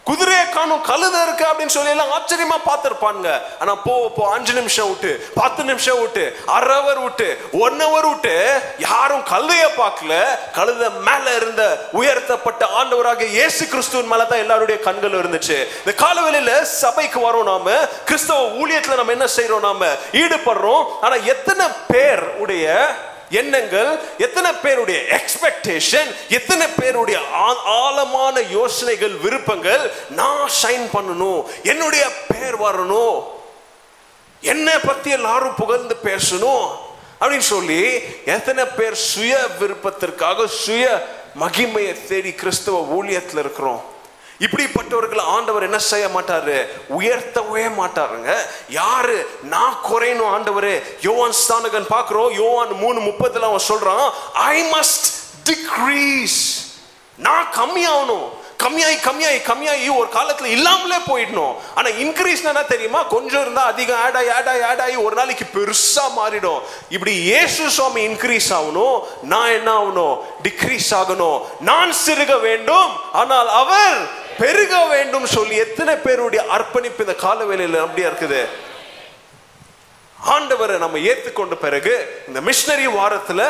குதிரையை காணும், கழுதை இருக்கு அப்படின்னு சொல்லி எல்லாம் ஆச்சரியமா பார்த்திருப்பாங்க. ஆனா போ 5 நிமிஷம் விட்டு, 10 நிமிஷம் விட்டு, அரை ஹவர் விட்டு, 1 ஹவர் விட்டு யாரும் கழுதைய பார்க்கல. கழுதை மேல இருந்த உயர்த்தப்பட்ட ஆண்டவராக இயேசு கிறிஸ்துவின் மேலதான் எல்லாருடைய கண்கள் இருந்துச்சு. இந்த காலவெளியில சபைக்கு வரோம், நாம கிறிஸ்தவ ஊழியத்துல நம்ம என்ன செய்யறோம், நாம ஈடுபடுறோம். ஆனா எத்தனை பேர் உடைய எண்ணங்கள், எத்தனை பேருடைய எக்ஸ்பெக்டேஷன், எத்தனை பேருடைய ஆழமான யோசனைகள், விருப்பங்கள், நான் ஷைன் பண்ணணும், என்னுடைய பேர் வரணும், என்னை பத்தி எல்லாரும் புகழ்ந்து பேசணும் அப்படின்னு சொல்லி எத்தனை பேர் சுய விருப்பத்திற்காக சுய மகிமையை தேடி கிறிஸ்தவ ஊழியத்தில் இருக்கிறோம். இப்படிப்பட்டவர்கள் ஆண்டவர் என்ன செய்ய மாட்டாரு, உயர்த்தவே மாட்டாருங்க. யாரு நான் குறையணும் ஆண்டவரே, யோவான் ஸ்நானகன் பார்க்கிறோம், யோவான் 3:30 அவன் சொல்றான், I must decrease, நான் கம்மியாகணும், கம்மியாயி கம்மியாயி கம்மியாயி ஒரு காலத்துல இல்லாமலே போயிடணும். ஆனா இன்க்ரீஸ் என்ன தெரியுமா, கொஞ்சம் இருந்தா அதிகம் ஆட் ஆகி ஆட் ஆகி ஆட் ஆகி ஒரு நாளைக்கு பெருசா மாறிடும். இப்படி இயேசு சுவாமி இன்க்ரீஸ் ஆகணும், நான் என்ன ஆகணும், டிக்ரீஸ் ஆகணும். நான் சிறுக வேண்டும் ஆனால் அவர் பெருக வேண்டும் சொல்லி எத்தனை பேருடைய அர்ப்பணிப்பு இந்த காலவேளையில அப்படியா இருக்குது. ஆண்டவரை நம்ம ஏத்துக்கொண்ட பிறகு இந்த மிஷனரி வாரத்துல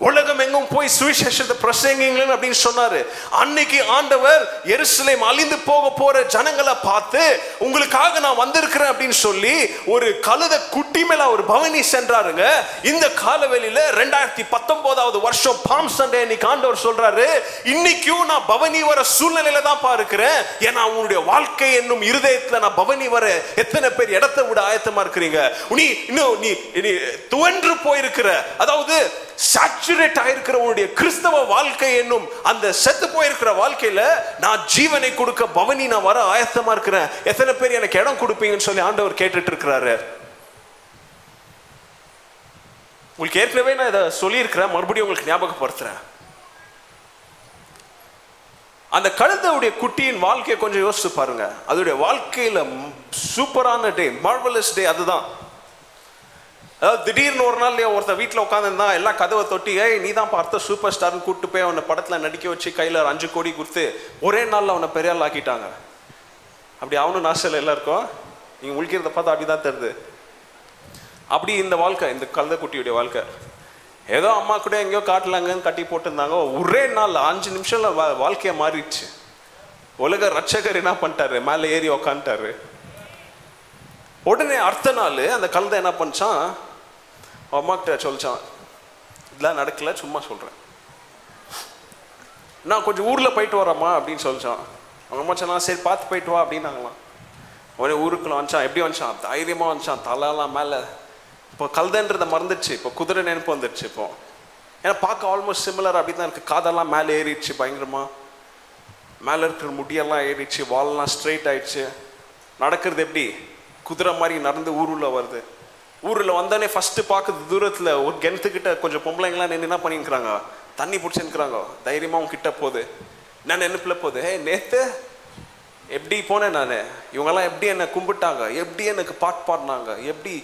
உலகம் எங்கும் போய் சுவிசேஷத்தை பிரசங்கிங்களேன்னு அப்படின்னு சொன்னாரு. அன்னைக்கு ஆண்டவர் எருசலேம் அழிந்து போக போற ஜனங்களை பார்த்து உங்களுக்காக நான் வந்திருக்கிறேன் அப்படின்னு சொல்லி ஒரு கழுத குட்டி மேல ஒரு பவனி சென்றாருங்க. இந்த காலவெளியில 2019 வருஷம் பாம் சண்டே இன்னைக்கு ஆண்டவர் சொல்றாரு, இன்னைக்கும் நான் பவனி வர சூழ்நிலையில தான் இருக்கிறேன். ஏன்னா உன்னுடைய வாழ்க்கை என்னும் இருதயத்துல நான் பவனி வர எத்தனை பேர் இடத்தை விட ஆயத்தமா இருக்கிறீங்க? நீ துவன்று போயிருக்கிற, அதாவது சாச்சுரேட் ஆயிருக்கிற உன்னுடைய கிறிஸ்தவ வாழ்க்கை என்னும் அந்த செத்து போயிருக்கிற வாழ்க்கையில நான் ஜீவனை கொடுக்க பவனி நான் வர ஆயத்தமா இருக்கிறேன். எத்தனை பேர் எனக்கு இடம் கொடுப்பீங்கன்னு சொல்லி ஆண்டவர் கேட்டுட்டு இருக்கிறாரு. உங்களுக்கு ஏற்கனவே நான் இதை சொல்லியிருக்கிறேன், மறுபடியும் உங்களுக்கு ஞாபகப்படுத்துறேன். அந்த கழுதையுடைய குட்டியின் வாழ்க்கையை கொஞ்சம் யோசிச்சு பாருங்க. அதோடைய வாழ்க்கையில சூப்பரான டே, மார்வலஸ் டே அதுதான். அதாவது திடீர்னு ஒரு நாள் ஒருத்தர் வீட்டில் உட்காந்துருந்தா எல்லா கதவை தொட்டி, நீ தான் பார்த்த சூப்பர் ஸ்டார்னு கூப்பிட்டு போய் அவனை படத்தில் நடிக்க வச்சு கையில் 5 கோடி கொடுத்து ஒரே நாளில் அவனை பெரிய ஆள் ஆக்கிட்டாங்க. அப்படி அவனும் நாசல் எல்லாருக்கும் நீங்கள் முழிக்கிறத பார்த்தா அப்படி தான் தெரியுது. அப்படி இந்த வாழ்க்கை, இந்த கழுதை குட்டியுடைய வாழ்க்கை ஏதோ அம்மா கூட எங்கேயோ காட்டலாங்கன்னு கட்டி போட்டிருந்தாங்க. ஒரே நாள் 5 நிமிஷம்ல வாழ்க்கையை மாறிடுச்சு. உலக ரட்சகர் என்ன பண்ணிட்டாரு, மேலே ஏறி உக்காந்துட்டாரு. உடனே அடுத்த நாள் அந்த கழுதை என்ன பண்ணிச்சான், அம்மா கிட்ட சொல்லிச்சான், இதெல்லாம் நடக்கல, சும்மா சொல்கிறேன், நான் கொஞ்சம் ஊரில் போயிட்டு வரேம்மா அப்படின்னு சொல்லிச்சான். அவங்க அம்மா சொன்னா சரி பார்த்து போயிட்டு வா அப்படின்னாங்களாம். உடனே ஊருக்குள்ள வந்துச்சான். எப்படி வந்துச்சான், தைரியமாக வந்துச்சான், தலையெல்லாம் மேலே. இப்போ கழுதைன்றதை மறந்துடுச்சு, இப்போ குதிரை நினைப்பு வந்துடுச்சு. இப்போ ஏன்னா பார்க்க ஆல்மோஸ்ட் சிமிலர் அப்படி தான் இருக்குது. காதெல்லாம் மேலே ஏறிடுச்சு பயங்கரமாக, மேலே இருக்கிற முடியெல்லாம் ஏறிடுச்சு, வாலெல்லாம் ஸ்ட்ரெயிட் ஆயிடுச்சு. நடக்கிறது எப்படி குதிரை மாதிரி நடந்து ஊருள்ள வருது. ஊரில் வந்தோடனே ஃபஸ்ட்டு பார்க்குறது தூரத்தில் ஒரு கிணத்துக்கிட்ட கொஞ்சம் பொம்பளைங்களாம் நின்று என்ன பண்ணிக்கிறாங்க, தண்ணி பிடிச்சிருக்கிறாங்க. தைரியமாக அவங்க கிட்ட போகுது. நான் நினைப்பில் போகுது, நேற்று எப்படி போனேன் நான், இவங்கெல்லாம் எப்படி என்னை கும்பிட்டாங்க, எப்படி எனக்கு பாட்டு பாடினாங்க, எப்படி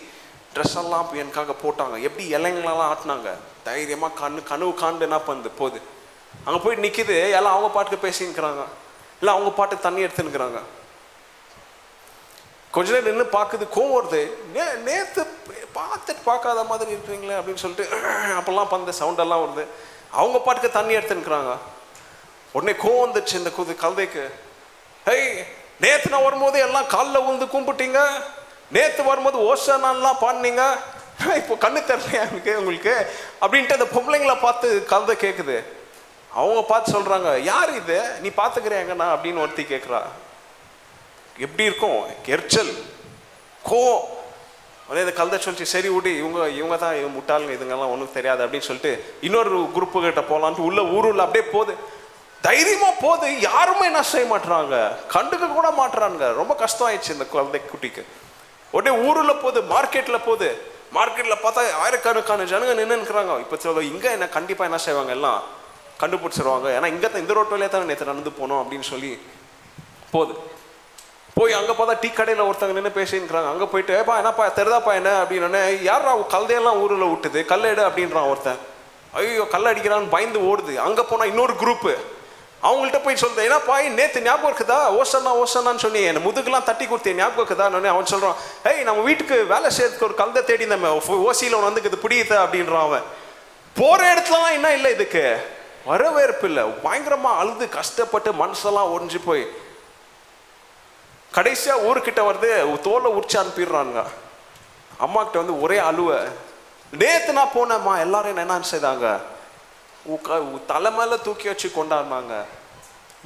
ட்ரெஸ் எல்லாம் எனக்காக போட்டாங்க, எப்படி இலைங்களெல்லாம் ஆட்டினாங்க. தைரியமாக கனவு காண்டு என்ன பண்ணுது போகுது. அங்கே போய் நிற்கிது. எல்லாம் அவங்க பாட்டுக்கு பேசிக்கிறாங்க, இல்லை அவங்க பாட்டுக்கு தண்ணி எடுத்துன்னுக்குறாங்க. கொஞ்ச நேரம் நின்று பார்க்குது, கோவம் வருது. நேற்று பார்த்துட்டு பார்க்காத மாதிரி இருக்கிறீங்களே அப்படின்னு சொல்லிட்டு அப்பெல்லாம் பந்த சவுண்டெல்லாம் வருது. அவங்க பாட்டுக்கு தண்ணி எடுத்துன்னுக்குறாங்க. உடனே கோவம் வந்துச்சு இந்த கழுதைக்கு. நேற்று நான் வரும்போது எல்லாம் காலில் விழுந்து கும்பிட்டீங்க, நேற்று வரும்போது ஓசனான்லாம் பாடினீங்க, இப்போ கண்ணு தெரியலையா எனக்கு உங்களுக்கு அப்படின்ட்டு அந்த பொம்பளைங்களை பார்த்து கழுதை கேட்குது. அவங்க பார்த்து சொல்கிறாங்க, யார் இது, நீ பார்த்துக்கிறேங்கண்ணா அப்படின்னு ஒருத்தி கேட்குறா. எப்படி இருக்கும், எரிச்சல், கோவம். உடனே இந்த கழுதை சொல்லிச்சு, சரி விடு, இவங்க தான் முட்டாளுங்க, இதுங்கெல்லாம் ஒன்றும் தெரியாது அப்படின்னு சொல்லிட்டு இன்னொரு குரூப்பு கிட்ட போகலான்ட்டு உள்ள ஊருள்ள அப்படியே போகுது. தைரியமா போகுது. யாருமே என்ன செய்ய மாட்டுறாங்க, கண்டுக்க கூட மாட்டுறாங்க. ரொம்ப கஷ்டம் ஆயிடுச்சு இந்த குழந்தை குட்டிக்கு. உடனே ஊருள்ள போகுது, மார்க்கெட்ல போகுது. மார்க்கெட்ல பார்த்தா ஆயிரக்கணக்கான ஜனங்க நின்றுக்கிறாங்க. இப்போ சொல்ல இங்கே என்ன கண்டிப்பாக என்ன செய்வாங்க, எல்லாம் கண்டுபிடிச்சிருவாங்க. ஏன்னா இங்கே தான் இந்த ரோட்டிலே தான் நேற்று நடந்து போனோம் அப்படின்னு சொல்லி போகுது. போய் அங்கே பார்த்தா டீ கடையில் ஒருத்தங்க நின்று பேசின்னுக்கிறாங்க. அங்கே போயிட்டு ஏப்பா என்னப்பா தெரிதாப்பா என்ன அப்படின்னு, யாரா கல்தையெல்லாம் ஊரில் விட்டுது, கல்லெடு அப்படின்றான் ஒருத்தன். ஐயோ கல்லை அடிக்கிறான்னு பயந்து ஓடுது. அங்கே போனால் இன்னொரு குரூப்பு, அவங்கள்ட்ட போய் சொல்லுது, ஏன்னாப்பா நேற்று ஞாபகம் இருக்குதா, ஓசனான்னு சொல்லி என்னை முதுகுலாம் தட்டி கொடுத்தேன், ஞாபகம் இருக்குதான்னு. அவன் சொல்கிறான், நம்ம வீட்டுக்கு வேலை செய்யறதுக்கு ஒரு கல்தை தேடி நம்ம ஓசியில் ஒன்று வந்து இது பிடிக்குது அப்படின்றான். அவன் போகிற இடத்துலலாம் என்ன இல்லை, இதுக்கு வரவேற்பு இல்லை. பயங்கரமாக அழுது கஷ்டப்பட்டு மனசெல்லாம் ஒறிஞ்சு போய் கடைசியா ஊருக்கிட்ட வருது, தோலை உரிச்சு அனுப்பிடுறாங்க. அம்மா கிட்ட வந்து ஒரே அழுவ. நேத்து நான் போனேம்மா, எல்லாரும் என்ன செய்தாங்க, தலை மேல தூக்கி வச்சு கொண்டாடினாங்க,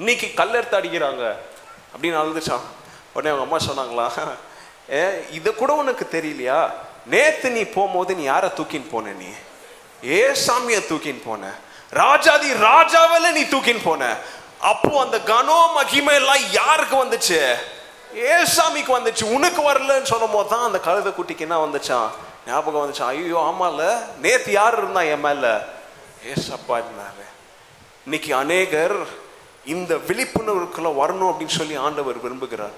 இன்னைக்கு கல்லெடுத்து அடிக்கிறாங்க அப்படின்னு அழுதுச்சான். உடனே அவங்க அம்மா சொன்னாங்களா, இதை கூட உனக்கு தெரியலையா, நேத்து நீ போகும்போது நீ யாரை தூக்கின்னு போன, நீ ஏசாமியை தூக்கின்னு போன, ராஜாதி ராஜாவில நீ தூக்கின்னு போன. அப்போ அந்த கனோ மகிமை எல்லாம் யாருக்கு வந்துச்சு, ஏசாமிக்கு வந்துச்சு, உனக்கு வரலன்னு சொல்லும் போது தான் அந்த கழுதை குட்டிக்கு என்ன வந்துச்சான், ஞாபகம் வந்துச்சான். ஐயோ ஆமால, நேத்து யார் இருந்தா என் மேல, ஏசப்பா இருந்தாரு. இன்னைக்கு அநேகர் இந்த விழிப்புணர்வுக்குள்ள வரணும் அப்படின்னு சொல்லி ஆண்டவர் விரும்புகிறார்.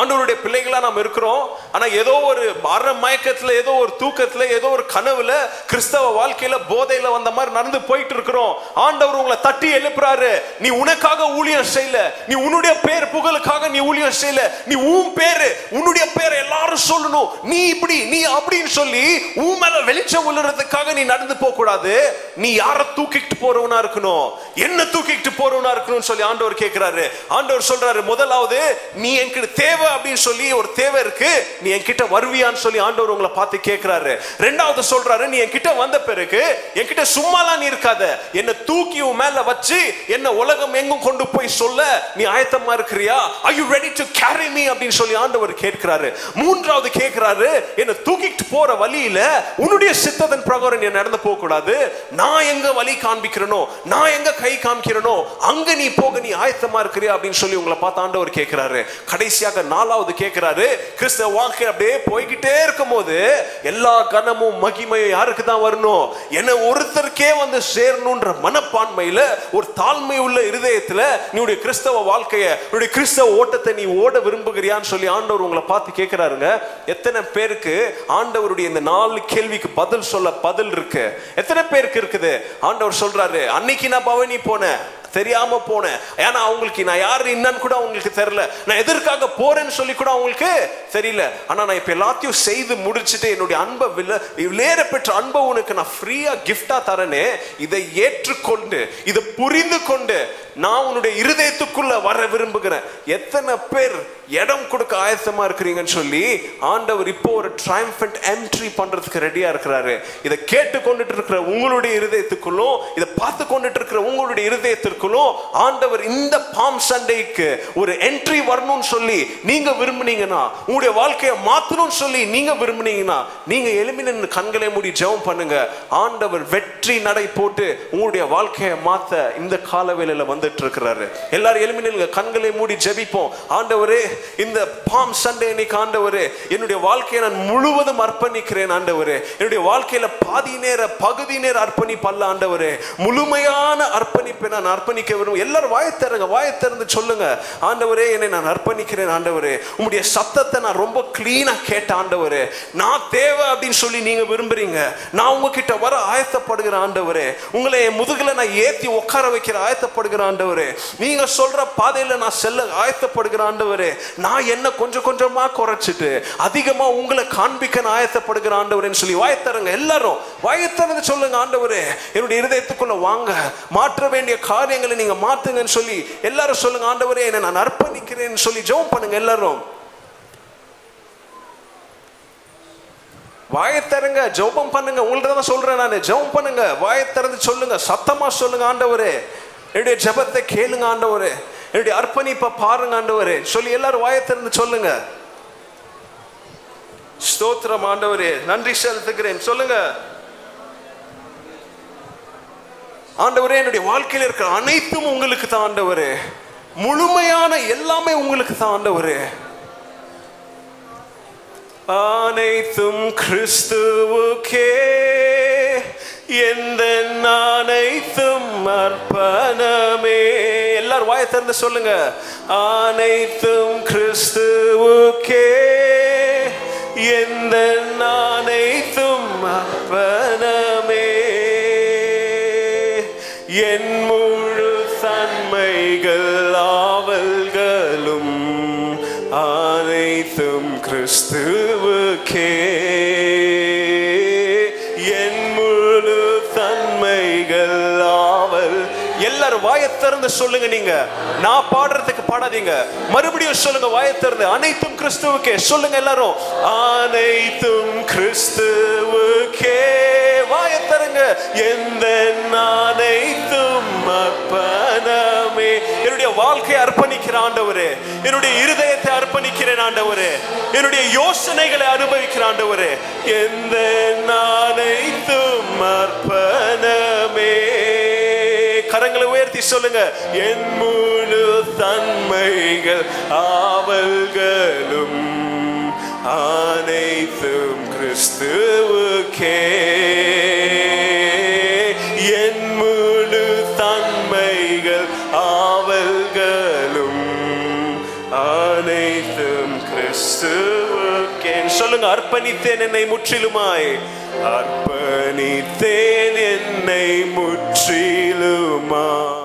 ஆண்டவருடைய பிள்ளைகளா நாம் இருக்கிறோம். ஆனா ஏதோ ஒரு அரை மயக்கத்துல, ஏதோ ஒரு தூக்கத்துல, ஏதோ ஒரு கனவுல, கிறிஸ்தவ வாழ்க்கையில போதையில வந்த மாதிரி நடந்து போயிட்டு இருக்கிறோம். ஆண்டவர் உங்களை தட்டி எழுப்புறாரு. நீ உனக்காக ஊழியம் செய்யல, நீ உன்னுடைய பேர் புகழுக்காக நீ ஊழியம் செய்யல, நீ உன் பேரு, உன்னுடைய பேரை எல்லாரும் சொல்லணும், நீ இப்படி நீ அப்படின்னு சொல்லி உன் மேல வெளிச்சம் விழுறதுக்காக நீ நடந்து போக கூடாது. நீ யாரை தூக்கிட்டு போறவனா இருக்கணும், என்ன தூக்கிட்டு போறவனா இருக்கணும்னு சொல்லி ஆண்டவர் கேட்கிறாரு. ஆண்டவர் சொல்றாரு, முதலாவது நீ என்கிட்ட தேவை அப்படின்னு சொல்லி ஒரு தேவை இருக்கு, நீ என்கிட்ட வருவியான்னு சொல்லி ஆண்டவர் உங்களை பார்த்து கேட்கிறாரு. ரெண்டாவது சொல்றாரு, நீ என்கிட்ட வந்த பிறகு என்கிட்ட சும்மாலாம் நீ இருக்காத, என்ன தூக்கி உன் மேல வச்சு என்ன உலகம் எங்கும் கொண்டு போய் சொல்ல நீ ஆயத்தமா இருக்கிறியா? Are you ready to carry me அப்படின்னு சொல்லி ஆண்டவர் கேட்கிறாரு. மூன்றாவது கேட்கிறாரு, என்ன தூக்கிட்டு போற வழியில உன்னுடைய சித்தத்தின் பிரகாரம் நீ நடந்து போக கூடாது, நான் எங்க வழி காண்பிக்கிறனோ, நான் எங்க கை காமிக்கிறனோ அங்க நீ போக நீ ஆயத்தமா இருக்கிறியா அப்படின்னு சொல்லி உங்களை பார்த்து ஆண்டவர் கேட்கிறாரு. கடைசியாக நாலாவது கேட்கிறாரு, கிறிஸ்தவ வாழ்க்கை அப்படியே போய்கிட்டே இருக்கும் போது எல்லா கனமும் மகிமையும் யாருக்கு தான் வரணும்? என்ன ஒருத்தருக்கே வந்து சேரணும்ன்ற மனப்பான்மையில, ஒரு தாழ்மை உள்ள இருதயத்துல நீ கிறிஸ்தவ வாழ்க்கையை, உன்னுடைய கிறிஸ்தவ ஓட்டத்தை நீ ஓட விரும்புகிறியான்னு சொல்லி ஆண்டவர் உங்களை பார்த்து கேட்கிறாருங்க. எத்தனை பேருக்கு ஆண்டவருடைய இந்த 4 கேள்விக்கு பதில் சொல்ல பதில் இருக்கு? எத்தனை பேருக்கு இருக்குது? ஆண்டவர் சொல்றாரு, அன்னைக்கு நான் பவனி போனேன், தெரியாம போனேன், ஏன்னா அவங்களுக்கு நான் யாரு என்னன்னு கூட அவங்களுக்கு தெரியல, நான் எதற்காக போறேன்னு சொல்லி கூட அவங்களுக்கு தெரியல, ஆனா நான் இப்ப எல்லாத்தையும் செய்து முடிச்சுட்டு என்னுடைய அன்பை விலையேற பெற்ற அன்பை உனக்கு நான் ஃப்ரீயா கிஃப்டா தரனே, இதை ஏற்றுக்கொண்டு இதை புரிந்து கொண்டு நான் உன்னுடைய இருதயத்துக்குள்ள வர விரும்புகிறேன். எத்தனை பேர் இடம் கொடுக்க ஆயத்தமா இருக்கிறீங்கன்னு சொல்லி ஆண்டவர் இப்போ ஒரு ட்ரையம்பன்ட் என்ட்ரி பண்றதுக்கு ரெடியா இருக்கிறாரு. இதை கேட்டு கொண்டுட்டு இருக்கிற உங்களுடைய இருதயத்துக்குள்ளும், இதை பார்த்து கொண்டுட்டு இருக்கிற உங்களுடைய இருதயத்திற்குள்ளும் ஆண்டவர் இந்த பாம் சண்டேக்கு ஒரு என்ட்ரி வரணும்னு சொல்லி நீங்க விரும்புனீங்கன்னா, உங்களுடைய வாழ்க்கையை மாத்தணும்னு சொல்லி நீங்க விரும்புனீங்கன்னா, நீங்க எழும்பி நின்று கண்களை மூடி ஜெபம் பண்ணுங்க. ஆண்டவர் வெற்றி நடை போட்டு உங்களுடைய வாழ்க்கையை மாத்த இந்த காலவேளையில வந்துட்டு இருக்கிறாரு. எல்லாரும் எழும்பி நின்று கண்களை மூடி ஜெபிப்போம். ஆண்டவரே, இந்த பாம் சண்டே இன்னைக்கு ஆண்டவரே, என்னுடைய வாழ்க்கையை நான் முழுவதும் அர்ப்பணிக்கிறேன் ஆண்டவரே. என்னுடைய வாழ்க்கையில பாதி நேர பகுதி நேர அர்ப்பணிப்பல்ல ஆண்டவரே, முழுமையான அர்ப்பணிப்பை நான் அர்ப்பணிக்க விரும்புகிறேன். எல்லாரும் வாயை திறந்து சொல்லுங்க, ஆண்டவரே என்னை நான் அர்ப்பணிக்கிறேன் ஆண்டவரே, உங்களுடைய சத்தத்தை நான் ரொம்ப கிளீனா கேட்ட ஆண்டவரே, நான் தேவை அப்படின்னு சொல்லி நீங்க விரும்புறீங்க, நான் உங்ககிட்ட வர ஆயத்தப்படுகிற ஆண்டவரே, உங்களை என் முதுகுல நான் ஏத்தி உட்கார வைக்கிற ஆயத்தப்படுகிற ஆண்டவரே, நீங்க சொல்ற பாதையில நான் செல்ல ஆயத்தப்படுகிற ஆண்டவரே, நான் என்ன கொஞ்சம் கொஞ்சமா குறைச்சிட்டு அதிகமா உங்களை காண்பிக்க ஆயத்தப்படுகிற ஆண்டவரேன்னு சொல்லி வாயத்தரங்க. எல்லாரும் வாயத்தரங்க சொல்லுங்க, ஆண்டவரே என்னுடைய இருதயத்துக்குள்ள வாங்க, மாற்ற வேண்டிய காரியங்களை நீங்க மாத்துங்கன்னு சொல்லி எல்லாரும் சொல்லுங்க. ஆண்டவரே என்னை நான் அர்ப்பணிக்கிறேன்னு சொல்லி ஜெபம் பண்ணுங்க. எல்லாரும் வாயத்தரங்க, ஜெபம் பண்ணுங்க. உங்கள்ட்ட தான் சொல்றேன் நான், ஜெபம் பண்ணுங்க, வாயத்திறந்து சொல்லுங்க, சத்தமா சொல்லுங்க. ஆண்டவரே என்னுடைய ஜெபத்தை கேளுங்க ஆண்டவரே, என்னுடைய அர்ப்பணிப்பை பாருங்க ஆண்டவரே சொல்லி எல்லாரும் வாயத்திறந்து சொல்லுங்க. ஸ்தோத்திரம் ஆண்டவரே, நன்றி செலுத்துகிறேன் சொல்லுங்க. ஆண்டவரே என்னுடைய வாழ்க்கையில் இருக்கிற அனைத்தும் உங்களுக்கு தான் ஆண்டவரே, முழுமையான எல்லாமே உங்களுக்கு தான் ஆண்டவரே, அனைத்தும் கிறிஸ்துவுக்கே, எந்த அனைத்தும் அர்ப்பணமே. எல்லாரும் வாயை திறந்து சொல்லுங்க, அனைத்தும் கிறிஸ்துவுக்கே, எந்த அனைத்தும் அர்ப்பணமே, என் முழு தன்மைகள் ஆவல்களும் அனைத்தும் கிறிஸ்துவுக்கே, என் முழு தன்மைகள் ஆவல். எல்லாரும் வாயை திறந்து சொல்லுங்க. நீங்க நான் பாடுறதுக்கு பாடாதீங்க, மறுபடியும் சொல்லுங்க வாயை திறந்து, அனைத்தும் கிறிஸ்துவுக்கே சொல்லுங்க. எல்லாரும் அனைத்தும் கிறிஸ்துவுக்கே வாயை திறங்க. எந்த அனைத்தும் அர்ப்பணமே. என்னுடைய வாழ்க்கையை அர்ப்பணிக்கிற ஆண்டவரே, என்னுடைய இருதயத்தை அர்ப்பணிக்கிறேன் ஆண்டவரே, என்னுடைய யோசனைகளை அனுபவிக்கிற ஆண்டவரே, எந்த அனைத்தும் அர்ப்பணமே. கரங்களை உயர்த்தி சொல்லுங்க, என் முழு தன்மைகள் ஆவல்களும் அனைத்தும் கிறிஸ்துவுக்கே, என் முழு தன்மைகள் ஆவல்களும் அனைத்தும் கிறிஸ்துவுக்கே. சொல்லுங்க, அர்ப்பணித்தேன் என்னை முற்றிலுமாய், அர்ப்பணித்தேன் என்னை முற்றிலுமாய்.